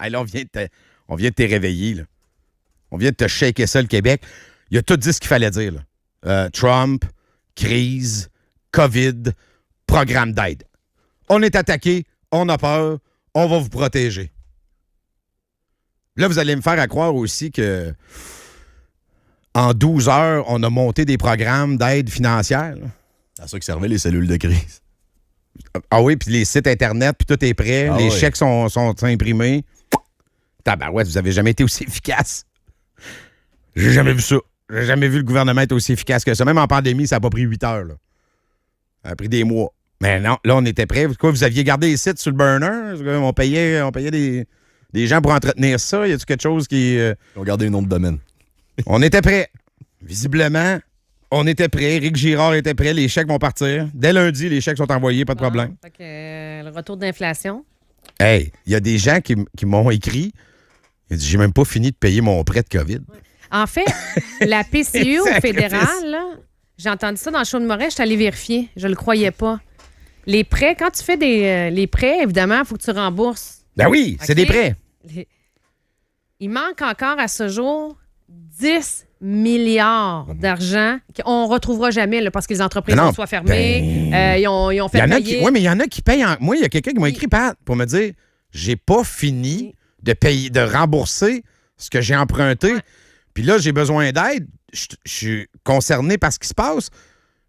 Hey, là, on vient de te réveiller, là. On vient de te shaker ça, le Québec. Il a tout dit ce qu'il fallait dire, là. Trump, crise, COVID, programme d'aide. On est attaqué, on a peur, on va vous protéger. Là, vous allez me faire croire aussi que en 12 heures, on a monté des programmes d'aide financière. Là. C'est à ça que servaient les cellules de crise. Ah oui, puis les sites Internet, puis tout est prêt. Les chèques sont imprimés. Tabarouette, vous avez jamais été aussi efficace. J'ai jamais vu ça. J'ai jamais vu le gouvernement être aussi efficace que ça. Même en pandémie, ça n'a pas pris 8 heures. Là. Ça a pris des mois. Mais non, là, on était prêts. Quoi, vous aviez gardé les sites sur le burner? On payait des gens pour entretenir ça. Y a-t-il quelque chose qui... On gardait un nom de domaine. On était prêts. Visiblement, on était prêts. Éric Girard était prêt. Les chèques vont partir. Dès lundi, les chèques sont envoyés. Pas de problème. Fait que, le retour d'inflation. Hey, il y a des gens qui m'ont écrit. Ils disent, j'ai même pas fini de payer mon prêt de COVID. En fait, la PCU au fédéral, là, j'ai entendu ça dans le show de Moret, je suis allée vérifier. Je le croyais pas. Les prêts, quand tu fais les prêts, évidemment, il faut que tu rembourses. Ben oui, c'est des prêts. Il manque encore à ce jour 10 milliards d'argent qu'on ne retrouvera jamais là, parce que les entreprises sont soit fermées, ils ont fait payer. Oui, mais il y en a qui payent. Moi, il y a quelqu'un qui m'a écrit, Pat, pour me dire, j'ai pas fini de payer, de rembourser ce que j'ai emprunté. Ouais. Puis là, j'ai besoin d'aide. Je suis concerné par ce qui se passe.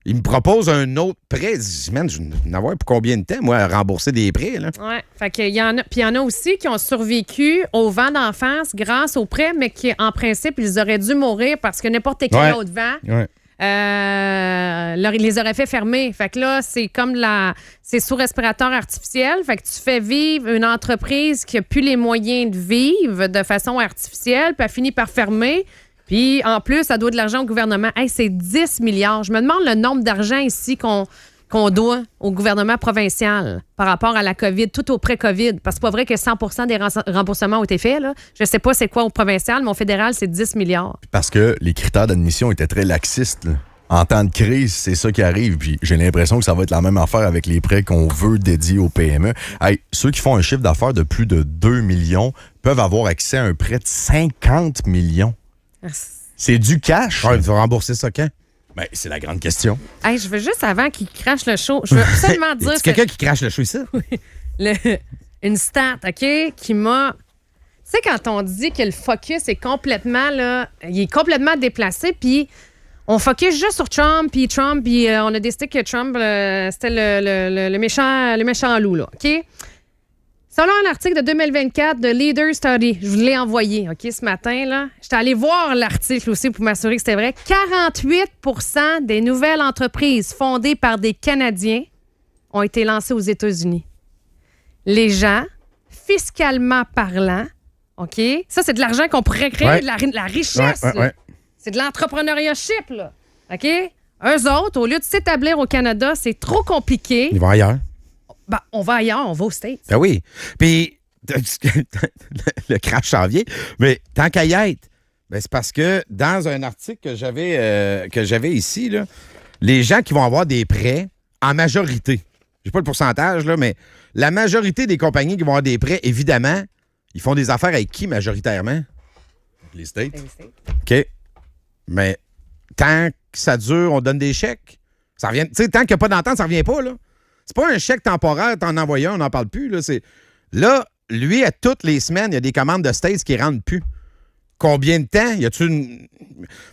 Il me propose un autre prêt. Je dis, man, je vais en avoir pour combien de temps, moi, à rembourser des prêts, là? Oui. Fait qu'il y en a. Puis il y en a aussi qui ont survécu au vent d'en face grâce aux prêts, mais qui, en principe, ils auraient dû mourir parce que n'importe quel autre vent. Ouais. Il les aurait fait fermer. Fait que là, c'est comme c'est sous respirateur artificiel. Fait que tu fais vivre une entreprise qui n'a plus les moyens de vivre de façon artificielle, puis elle finit par fermer. Puis en plus, ça doit de l'argent au gouvernement. Hey, c'est 10 milliards. Je me demande le nombre d'argent ici qu'on doit au gouvernement provincial par rapport à la COVID, tout au pré-COVID. Parce que c'est pas vrai que 100% des remboursements ont été faits. Là. Je sais pas c'est quoi au provincial, mais au fédéral, c'est 10 milliards. Parce que les critères d'admission étaient très laxistes. Là. En temps de crise, c'est ça qui arrive. Puis j'ai l'impression que ça va être la même affaire avec les prêts qu'on veut dédier aux PME. Hey, ceux qui font un chiffre d'affaires de plus de 2 millions peuvent avoir accès à un prêt de 50 millions. C'est du cash. Il faut rembourser ça quand? Ben, c'est la grande question. Hey, je veux juste, avant qu'il crache le show, je veux absolument dire... C'est quelqu'un qui crache le show ici? Une stat, OK, qui m'a... Tu sais, quand on dit que le focus est complètement, là, il est complètement déplacé, puis on focus juste sur Trump, puis on a décidé que Trump, c'était le méchant loup, là, OK? Selon un article de 2024 de Leader Study, je vous l'ai envoyé, OK, ce matin, là. J'étais allée voir l'article aussi pour m'assurer que c'était vrai. 48% des nouvelles entreprises fondées par des Canadiens ont été lancées aux États-Unis. Les gens, fiscalement parlant, OK, ça, c'est de l'argent qu'on pourrait créer, de la richesse, là. C'est de l'entrepreneurship, là, OK? Eux autres, au lieu de s'établir au Canada, c'est trop compliqué. Ils vont ailleurs. Ben, on va ailleurs, on va aux States. Ben oui. Puis, le crash s'en vient. Mais tant qu'à y être, ben c'est parce que dans un article que j'avais ici, là, les gens qui vont avoir des prêts, en majorité, j'ai pas le pourcentage, là, mais la majorité des compagnies qui vont avoir des prêts, évidemment, ils font des affaires avec qui majoritairement? Les States. OK. Mais tant que ça dure, on donne des chèques. Ça revient, tu sais, tant qu'il n'y a pas d'entente, ça revient pas, là. C'est pas un chèque temporaire, t'en envoies un, on n'en parle plus. Là, lui, à toutes les semaines, il y a des commandes de States qui ne rentrent plus. Combien de temps? Y a-tu une...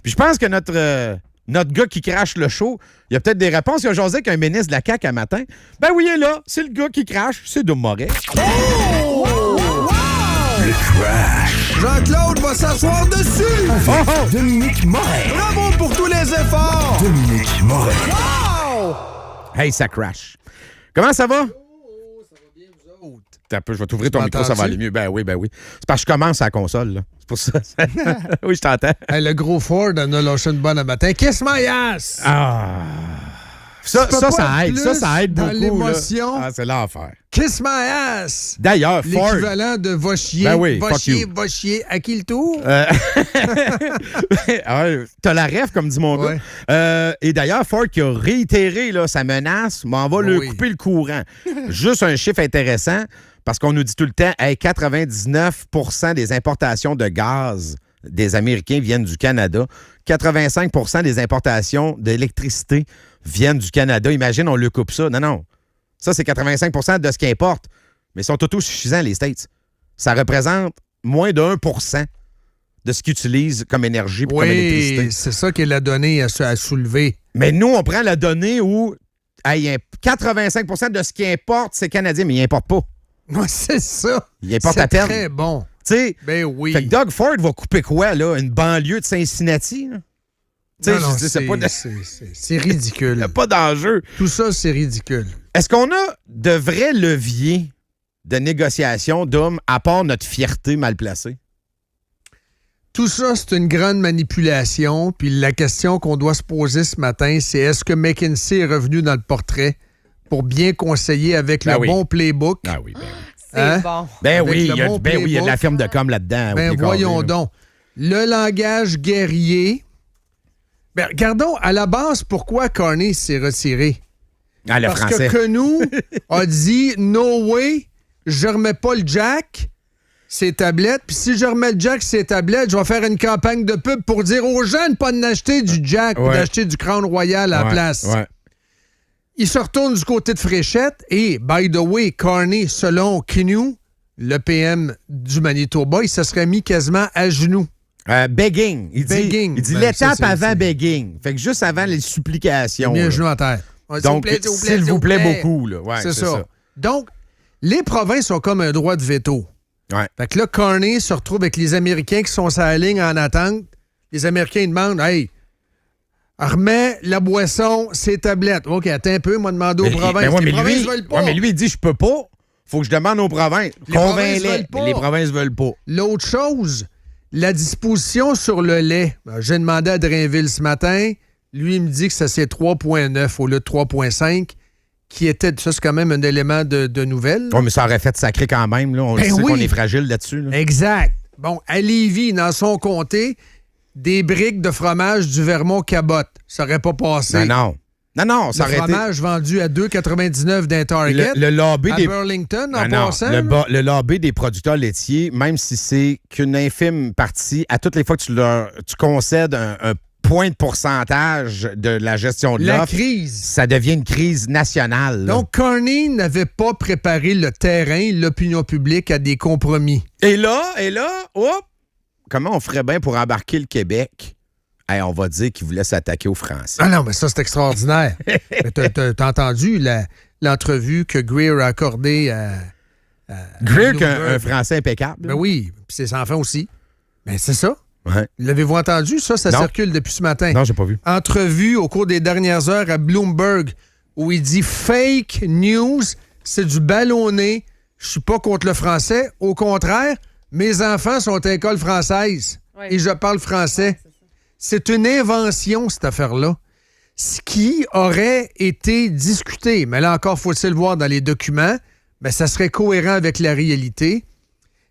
Puis je pense que notre gars qui crache le show, il y a peut-être des réponses. Il a jasé avec un ministre de la CAQ un matin. Ben oui, il est là. C'est le gars qui crache. C'est Dom Moret. Oh! Wow! Le crash. Jean-Claude va s'asseoir dessus. Avec Dominique Moret. Bravo pour tous les efforts. Dominique Moret. Wow! Hey, ça crash. Comment ça va? Oh, ça va bien, vous autres. T'as un peu, je vais t'ouvrir ton micro, ça va aller mieux. Ben oui. C'est parce que je commence à la console, là. C'est pour ça. Oui, je t'entends. Hey, le gros Ford en a lâché une bonne à matin. Kiss my ass! Ah! Ça aide. Ça aide dans beaucoup. l'émotion. Là. Ah, c'est l'enfer. Kiss my ass! D'ailleurs, Ford... L'équivalent de va chier. Ben oui, va chier. À qui le tour? T'as la ref, comme dit mon gars. Et d'ailleurs, Ford qui a réitéré là, sa menace, m'en va lui couper le courant. Juste un chiffre intéressant, parce qu'on nous dit tout le temps, 99% des importations de gaz des Américains viennent du Canada. 85% des importations d'électricité viennent du Canada. Imagine, on lui coupe ça. Non. Ça, c'est 85% de ce qu'ils importent. Mais ils sont autosuffisants, les States. Ça représente moins de 1% de ce qu'ils utilisent comme énergie pour comme électricité. Oui, c'est ça qui est la donnée à soulever. Mais nous, on prend la donnée où 85% de ce qu'ils importent, c'est canadien, mais ils n'importent pas. Moi, c'est ça. Ils importent à peine. C'est très bon. T'sais, ben oui. Fait que Doug Ford va couper quoi, là? Une banlieue de Cincinnati? C'est ridicule. Il n'y a pas d'enjeu. Tout ça, c'est ridicule. Est-ce qu'on a de vrais leviers de négociation, Dom, à part notre fierté mal placée? Tout ça, c'est une grande manipulation. Puis la question qu'on doit se poser ce matin, c'est est-ce que McKinsey est revenu dans le portrait pour bien conseiller avec le bon playbook? Ah oui, ben oui. C'est bon. Ben oui, il y a de la firme de com là-dedans. Ben voyons donc. Le langage guerrier. Ben, regardons, à la base, pourquoi Carney s'est retiré? Ah, le Parce français. que Quenu a dit « No way, je remets pas le jack, ses tablettes. Puis si je remets le jack, ses tablettes, je vais faire une campagne de pub pour dire aux gens de ne pas d'acheter du jack ou d'acheter du Crown Royal à la place. » Il se retourne du côté de Fréchette et, by the way, Carney, selon Quenu, le PM du Manitoba, il se serait mis quasiment à genoux Begging. Il dit Ben, l'étape ça, avant c'est- begging. Fait que juste avant les supplications. Bien là. genou en terre. Ouais, Donc, s'il vous plaît plaît. beaucoup. Là. Ouais, c'est ça. Donc, les provinces ont comme un droit de veto. Ouais. Fait que là, Carney se retrouve avec les Américains qui sont sur la ligne en attente. Les Américains ils demandent, hey, remets la boisson, ses tablettes. OK, attends un peu, moi, demander aux provinces. Les provinces veulent pas. mais lui, il dit, je peux pas. Faut que je demande aux provinces. Les provinces Convainc-les. veulent pas. Les provinces veulent pas. L'autre chose, la disposition sur le lait. Ben, j'ai demandé à Drainville ce matin. Lui, il me dit que ça, c'est 3,9 au lieu de 3,5, qui était, ça, c'est quand même un élément de nouvelle. Oui, mais ça aurait fait sacré quand même. Là. On Ben sait oui. qu'on est fragile là-dessus. Là. Exact. Bon, à Lévis, dans son comté, des briques de fromage du Vermont-Cabot. Ça aurait pas passé. Non, ça Le aurait été... fromage vendu à 2,99 d'un Target. Le lobby à des... Burlington, en Non, passant. le lobby des producteurs laitiers, même si c'est qu'une infime partie, à toutes les fois que tu concèdes un point de pourcentage de la gestion de la l'offre, crise. ça devient une crise nationale. là. Donc, Carney n'avait pas préparé le terrain, l'opinion publique à des compromis. Et là, hop, comment on ferait bien pour embarquer le Québec? Hey, on va dire qu'il voulait s'attaquer aux Français. Ah non, mais ça, c'est extraordinaire. Mais t'as entendu l'entrevue que Greer a accordée à Greer, Bloomberg. un Français impeccable. Ben oui, puis ses enfants aussi. Mais c'est ça. Ouais. L'avez-vous entendu? Ça Non. circule depuis ce matin. Non, j'ai pas vu. Entrevue au cours des dernières heures à Bloomberg où il dit fake news, c'est du ballonné. Je suis pas contre le français. Au contraire, mes enfants sont à école française et je parle français. C'est une invention, cette affaire-là. Ce qui aurait été discuté, mais là encore, faut-il le voir dans les documents, mais ça serait cohérent avec la réalité.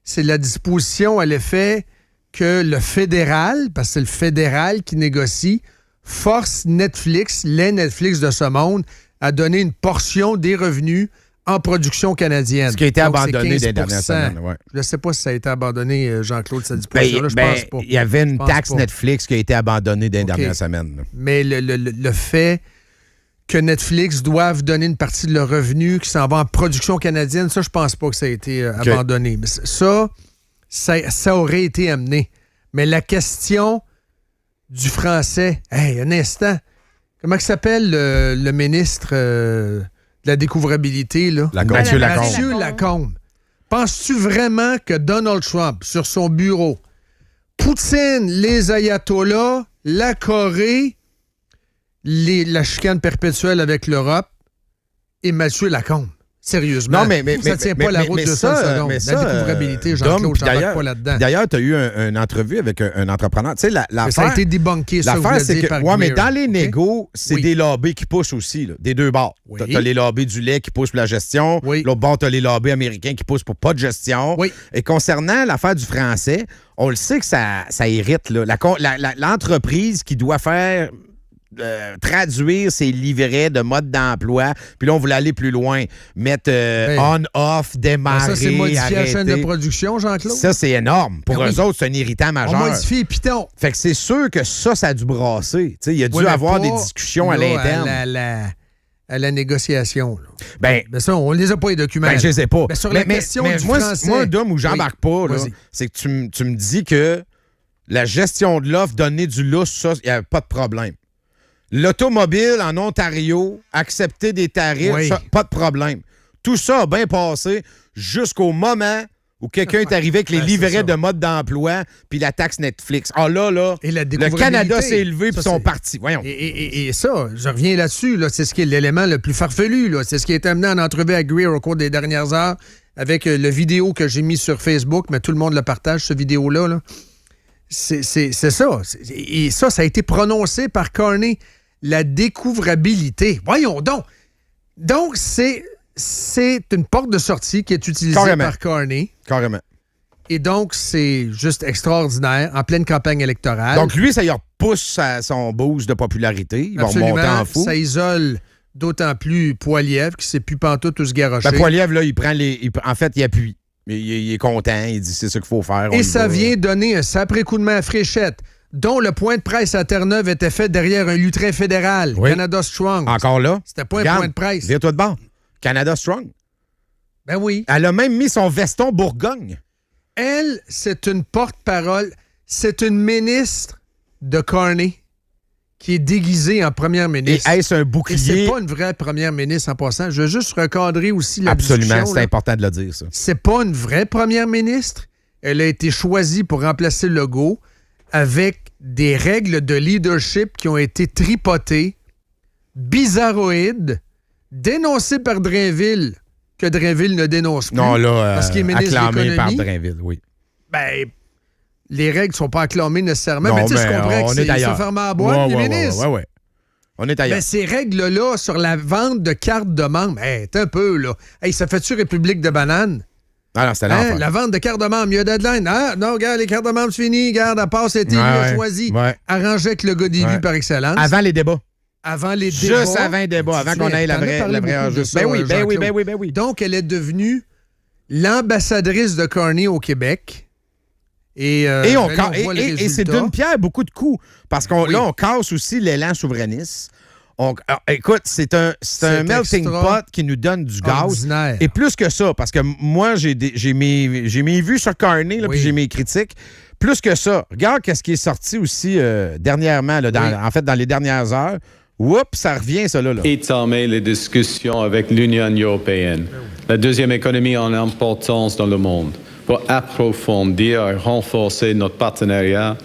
C'est la disposition à l'effet que le fédéral, parce que c'est le fédéral qui négocie, force Netflix, les Netflix de ce monde, à donner une portion des revenus en production canadienne. Ce qui a été Donc, c'est abandonné 15%. des dernières semaines. Ouais. Je ne sais pas si ça a été abandonné, Jean-Claude, cette disposition-là. Je pense pas. Il y avait une Je pense taxe pas. Netflix qui a été abandonnée dans les OK. dernières semaines. là. Mais le fait que Netflix doive donner une partie de leur revenu qui s'en va en production canadienne, ça, je pense pas que ça a été abandonné. Mais ça aurait été amené. Mais la question du français, hey, un instant, comment il s'appelle le ministre de la découvrabilité, là? Mathieu Lacombe. Mathieu Lacombe. Penses-tu vraiment que Donald Trump, sur son bureau, Poutine, les ayatollahs, la Corée, la chicane perpétuelle avec l'Europe et Mathieu Lacombe? Sérieusement. Non, mais ça tient pas la route de 100 secondes. La découvrabilité, Jean-Claude, Dom, je n'embarque pas là-dedans. D'ailleurs, tu as eu une entrevue avec un entrepreneur. Tu sais, Mais ça a été débunké, ça, vous l'affaire, le c'est dites que, par ouais, mais Greer, dans les OK? négos, c'est Oui. des lobbies qui poussent aussi, là, des deux bords. Oui. T'as les lobbies du lait qui poussent pour la gestion. Oui. L'autre bord, t'as les lobbies américains qui poussent pour pas de gestion. Oui. Et concernant l'affaire du français, on le sait que ça irrite. Là. L'entreprise qui doit faire traduire ses livrets de mode d'emploi, puis là, on voulait aller plus loin. Mettre on-off, Ben, démarrer, ça, c'est modifier la chaîne de arrêter. production, Jean-Claude? Ça, c'est énorme. Pour Ben eux oui. autres, c'est un irritant On majeur. modifie Python. Fait que c'est sûr que ça a dû brasser. Tu sais, il a dû Oui, mais avoir pas, des discussions à là, l'interne. à la négociation. Là. Ben, Mais ça, on les a pas, les documents. ben, je les ai pas. Mais sur la question du moi, français... moi, Dom, où j'embarque pas, là, Vas-y. c'est que tu me dis que la gestion de l'offre, donner du lousse, ça, il n'y a pas de problème. L'automobile en Ontario, accepter des tarifs, Oui. ça, pas de problème. Tout ça a bien passé jusqu'au moment où quelqu'un est arrivé avec les Ben, c'est livrets ça. de mode d'emploi puis la taxe Netflix. Ah là, Et la le découvrabilité. Canada s'est élevé puis Ça, sont c'est- partis. Voyons. Et ça, je reviens là-dessus, là, c'est ce qui est l'élément le plus farfelu. Là. C'est ce qui est amené en entrevue à Greer au cours des dernières heures avec le vidéo que j'ai mis sur Facebook, mais tout le monde le partage, ce vidéo-là. Là. C'est ça. Et ça a été prononcé par Carney. La découvrabilité. Voyons donc. Donc, c'est une porte de sortie qui est utilisée Carrément. par Carney. Carrément. Et donc, c'est juste extraordinaire en pleine campagne électorale. Donc, lui, ça y repousse son boost de popularité. Il va Absolument, remonter en fou. ça isole d'autant plus Poilievre qui ne sait plus pantoute où se garrocher. Ben, Poilievre, là, il prend en fait, il appuie. Il est content. Il dit c'est ça qu'il faut faire. on Et y ça va. vient donner un sacré coup de main à Fréchette, dont le point de presse à Terre-Neuve était fait derrière un lutrin fédéral, Oui. Canada Strong. Encore là. C'était pas un Regarde, point de presse. Vire-toi de bord. Canada Strong. Ben oui. Elle a même mis son veston Bourgogne. Elle, c'est une porte-parole. c'est une ministre de Carney qui est déguisée en première ministre. Et est-ce un bouclier? Et c'est pas une vraie première ministre en passant. Je veux juste recadrer aussi la Absolument, discussion. c'est important de le dire, ça. C'est pas une vraie première ministre. Elle a été choisie pour remplacer Legault avec des règles de leadership qui ont été tripotées, bizarroïdes, dénoncées par Drainville, que Drainville ne dénonce plus. Non, là, parce qu'il est ministre de acclamé par l'Économie. Drainville, oui. Ben, les règles ne sont pas acclamées nécessairement, Non, mais tu sais, je mais comprends on que est c'est ailleurs. se fermer à boîte, les ministres. Ouais. On est ailleurs. Mais ces règles-là, sur la vente de cartes de membres, t'es un peu, là. Hey, ça fait-tu République de bananes? Ah non, c'était l'enfer. La vente de cartes de membres, il y a deadline. Ah, non, regarde, les cartes de membres, c'est fini. Regarde, à part, c'était choisi. Ouais. Arrangé avec le gars d'élu par excellence. Avant les débats. Avant les débats. Juste avant les débats, avant qu'on ait la vraie enjeu. Ben oui. Donc, elle est devenue l'ambassadrice de Carney au Québec. Et c'est d'une pierre beaucoup de coups. Parce qu'on là, on casse aussi l'élan souverainiste. Écoute, c'est un melting pot qui nous donne du gaz. Ordinaire. Et plus que ça, parce que moi, j'ai mes vues sur Carney, puis j'ai mes critiques. Plus que ça, regarde qu'est-ce qui est sorti aussi dernièrement, là, en fait, dans les dernières heures. Oups, ça revient, ça, là. Entamer les discussions avec l'Union européenne, la deuxième économie en importance dans le monde, pour approfondir et renforcer notre partenariat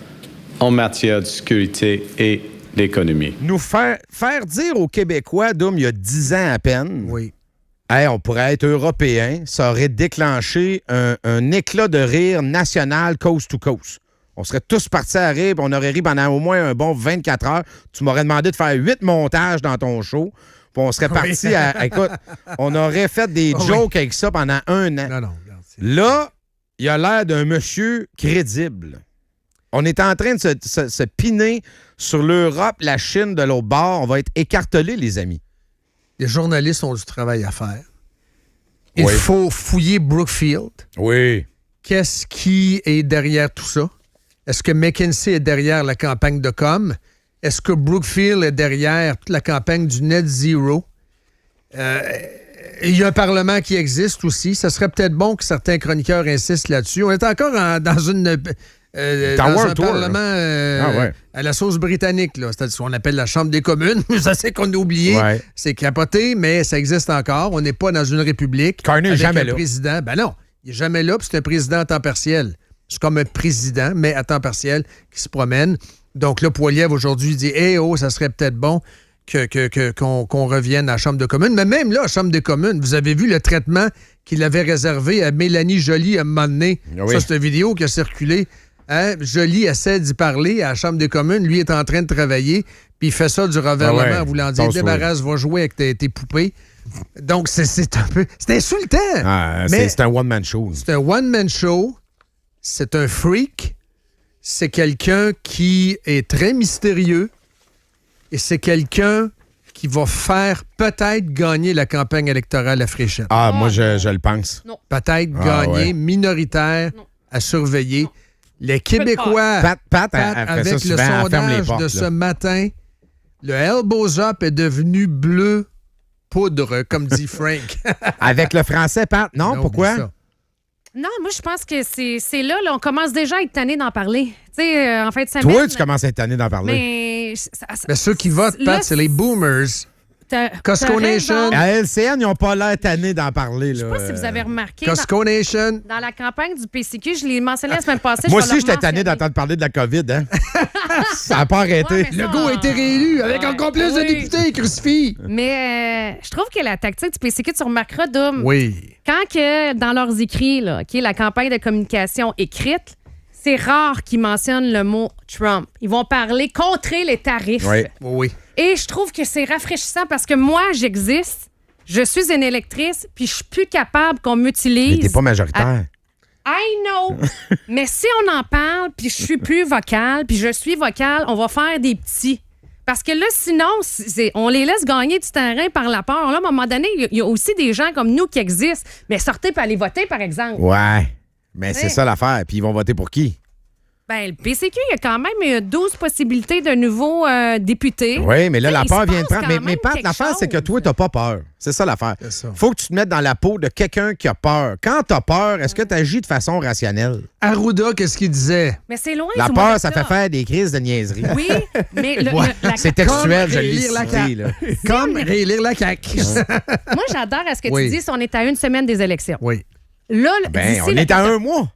en matière de sécurité et d'économie. Nous faire dire aux Québécois, Doom, il y a 10 ans à peine, hey, on pourrait être européen, ça aurait déclenché un éclat de rire national coast to coast. On serait tous partis à rire, puis on aurait ri pendant au moins un bon 24 heures. Tu m'aurais demandé de faire 8 montages dans ton show, puis on serait partis à... Écoute, on aurait fait des jokes avec ça pendant un an. Non, là, il a l'air d'un monsieur crédible. On est en train de se piner sur l'Europe, la Chine de l'autre bord. On va être écartelés, les amis. Les journalistes ont du travail à faire. Il faut fouiller Brookfield. Oui. Qu'est-ce qui est derrière tout ça? Est-ce que McKinsey est derrière la campagne de com? Est-ce que Brookfield est derrière toute la campagne du Net Zero? Il y a un Parlement qui existe aussi. Ça serait peut-être bon que certains chroniqueurs insistent là-dessus. On est encore dans un Parlement à la sauce britannique, là. C'est-à-dire ce qu'on appelle la Chambre des communes. Ça, c'est qu'on a oublié. Ouais. C'est capoté, mais ça existe encore. On n'est pas dans une république. Carney n'est jamais là. Président. Ben non, il n'est jamais là, puis c'est un président à temps partiel. C'est comme un président, mais à temps partiel, qui se promène. Donc là, Poilievre, aujourd'hui, dit « Hey, ça serait peut-être bon qu'on revienne à la Chambre de communes. » Mais même là, à la Chambre des communes, vous avez vu le traitement qu'il avait réservé à Mélanie Joly à un moment donné. Oui. Ça, c'est une vidéo qui a circulé. Hein? Joly essaie d'y parler à la Chambre des communes. Lui est en train de travailler, puis il fait ça du revirement en voulant dire « Débarrasse, va jouer avec tes poupées. » Donc, c'est un peu... C'est insultant. C'est un one-man show. C'est un one-man show. C'est un freak. C'est quelqu'un qui est très mystérieux. Et c'est quelqu'un qui va faire peut-être gagner la campagne électorale à Fréchette. Ah, moi, je le pense. Non. Peut-être gagner, minoritaire, à surveiller. Les Québécois, Pat avec le sondage de ce matin, le Elbows Up est devenu bleu poudre, comme dit Frank. Avec le français, Pat? Non, pourquoi? Non, moi, je pense que c'est là, on commence déjà à être tanné d'en parler. Tu sais, en fin de semaine... Toi, tu commences à être tanné d'en parler. Mais ceux qui votent, Pat, c'est les boomers. Costco Nation. À LCN, ils n'ont pas l'air tannés d'en parler. Je ne sais pas si vous avez remarqué. Costco Nation. Dans la campagne du PCQ, je l'ai mentionné la semaine passée. Moi aussi, j'étais tanné d'entendre parler de la COVID. Hein? Ça n'a pas arrêté. Legault a été réélu avec encore plus de députés, crucifix. Mais je trouve que la tactique du PCQ, tu remarqueras, Dom. Oui. Quand que dans leurs écrits, là, la campagne de communication écrite, c'est rare qu'ils mentionnent le mot Trump. Ils vont parler contrer les tarifs. Oui. Et je trouve que c'est rafraîchissant parce que moi, j'existe, je suis une électrice, puis je suis plus capable qu'on m'utilise. Mais t'es pas majoritaire. I know. Mais si on en parle, puis je suis plus vocale, puis je suis vocale, on va faire des petits. Parce que là, sinon, on les laisse gagner du terrain par la peur. Là, à un moment donné, il y a aussi des gens comme nous qui existent. Mais sortez pour aller voter, par exemple. Ouais. Mais c'est ça l'affaire. Puis ils vont voter pour qui? Ben, le PCQ, il y a quand même 12 possibilités de nouveaux députés. Oui, mais là, T'sais, la il peur se vient de passe prendre. quand Mais même Pat, quelque l'affaire, c'est que chose. toi, t'as pas peur. C'est ça l'affaire. C'est ça. Faut que tu te mettes dans la peau de quelqu'un qui a peur. Quand t'as peur, est-ce que tu agis de façon rationnelle? Arruda, qu'est-ce qu'il disait? Mais c'est loin La du mois peur, ça fait d'octobre. faire des crises de niaiserie. Oui, mais C'est textuel, je Comme l'ai réélire la cité, là. Comme réélire la CAQ. moi, j'adore à ce que Oui. tu dis si on est à une semaine des élections. Oui. Là, Ben, d'ici on le est à 14 un mois.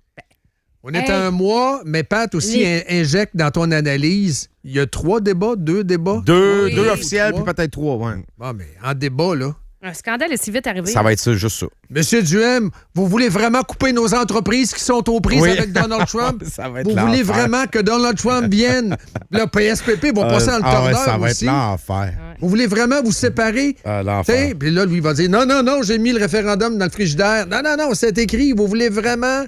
On est à un mois, mais Pat aussi injecte dans ton analyse. Il y a 3 débats, 2 débats. Deux Oui. officiels, puis Trois. peut-être 3, ouais. Bon, mais en débat, là. Un scandale est si vite arrivé. Ça va être ça, juste ça. Monsieur Duhem, vous voulez vraiment couper nos entreprises qui sont aux prises Oui. avec Donald Trump? Ça va être Vous voulez l'enfer. vraiment que Donald Trump vienne? Le PSPP va passer dans le Ah ouais, tordeur ça va aussi. être l'enfer. Vous voulez vraiment vous séparer? Ah, l'enfer. T'sais, puis là, lui, il va dire non, j'ai mis le référendum dans le frigidaire. Non, c'est écrit. Vous voulez vraiment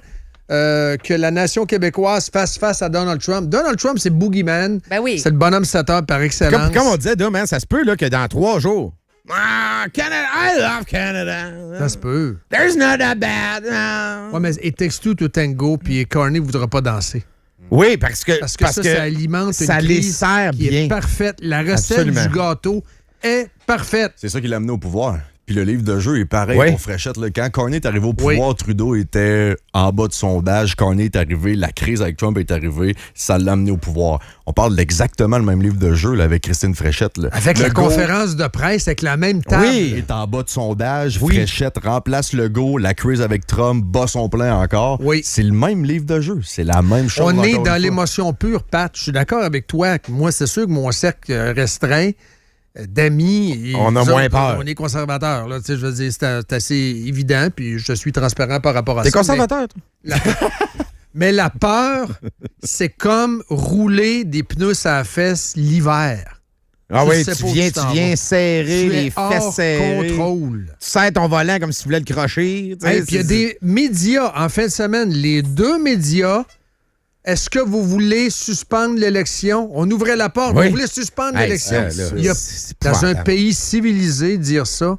que la nation québécoise fasse face à Donald Trump? Donald Trump, c'est Boogeyman. Ben oui. C'est le bonhomme 7 heures par excellence. Comme on disait, Dom, hein, ça se peut là, que dans 3 jours. Ah, Canada, I love Canada. Ça se peut. There's not a bad. No. Ouais, mais It Takes Two to Tango, puis Carney ne voudra pas danser. Oui, parce que ça alimente ça une les crise sert qui bien. est parfaite. La recette Absolument. du gâteau est parfaite. C'est ça qui l'a amené au pouvoir. Puis le livre de jeu est pareil Oui. pour Fréchette. Là. Quand Carney est arrivé au pouvoir, Trudeau était en bas de sondage. Carney est arrivé, la crise avec Trump est arrivée, ça l'a amené au pouvoir. On parle d'exactement le même livre de jeu là, avec Christine Fréchette. Là. Avec Le la go conférence de presse, avec la même table. est en bas de sondage. Fréchette remplace le go. La crise avec Trump bat son plein encore. Oui. C'est le même livre de jeu. C'est la même chose. On est encore dans une fois. l'émotion pure, Pat. Je suis d'accord avec toi. Moi, c'est sûr que mon cercle restreint d'amis... On a nous moins autres, peur. On est conservateurs. Là. Tu sais, je veux dire, c'est assez évident, puis je suis transparent par rapport à T'es ça. conservateur, toi? Mais la peur, c'est comme rouler des pneus à la fesse l'hiver. Ah Je oui, sais tu pas où viens, tu t'en tu viens vas. serrer Tu es les fesses hors serrées. contrôle. Tu serres ton volant comme si tu voulais le crocher. tu sais, Hey, puis il y a c'est- des médias en fin de semaine. Les 2 médias, est-ce que vous voulez suspendre l'élection? On ouvrait la porte. Oui. Vous voulez suspendre Hey, l'élection? ça, là, Il y a, c'est dans un épouvantable. pays civilisé, dire ça,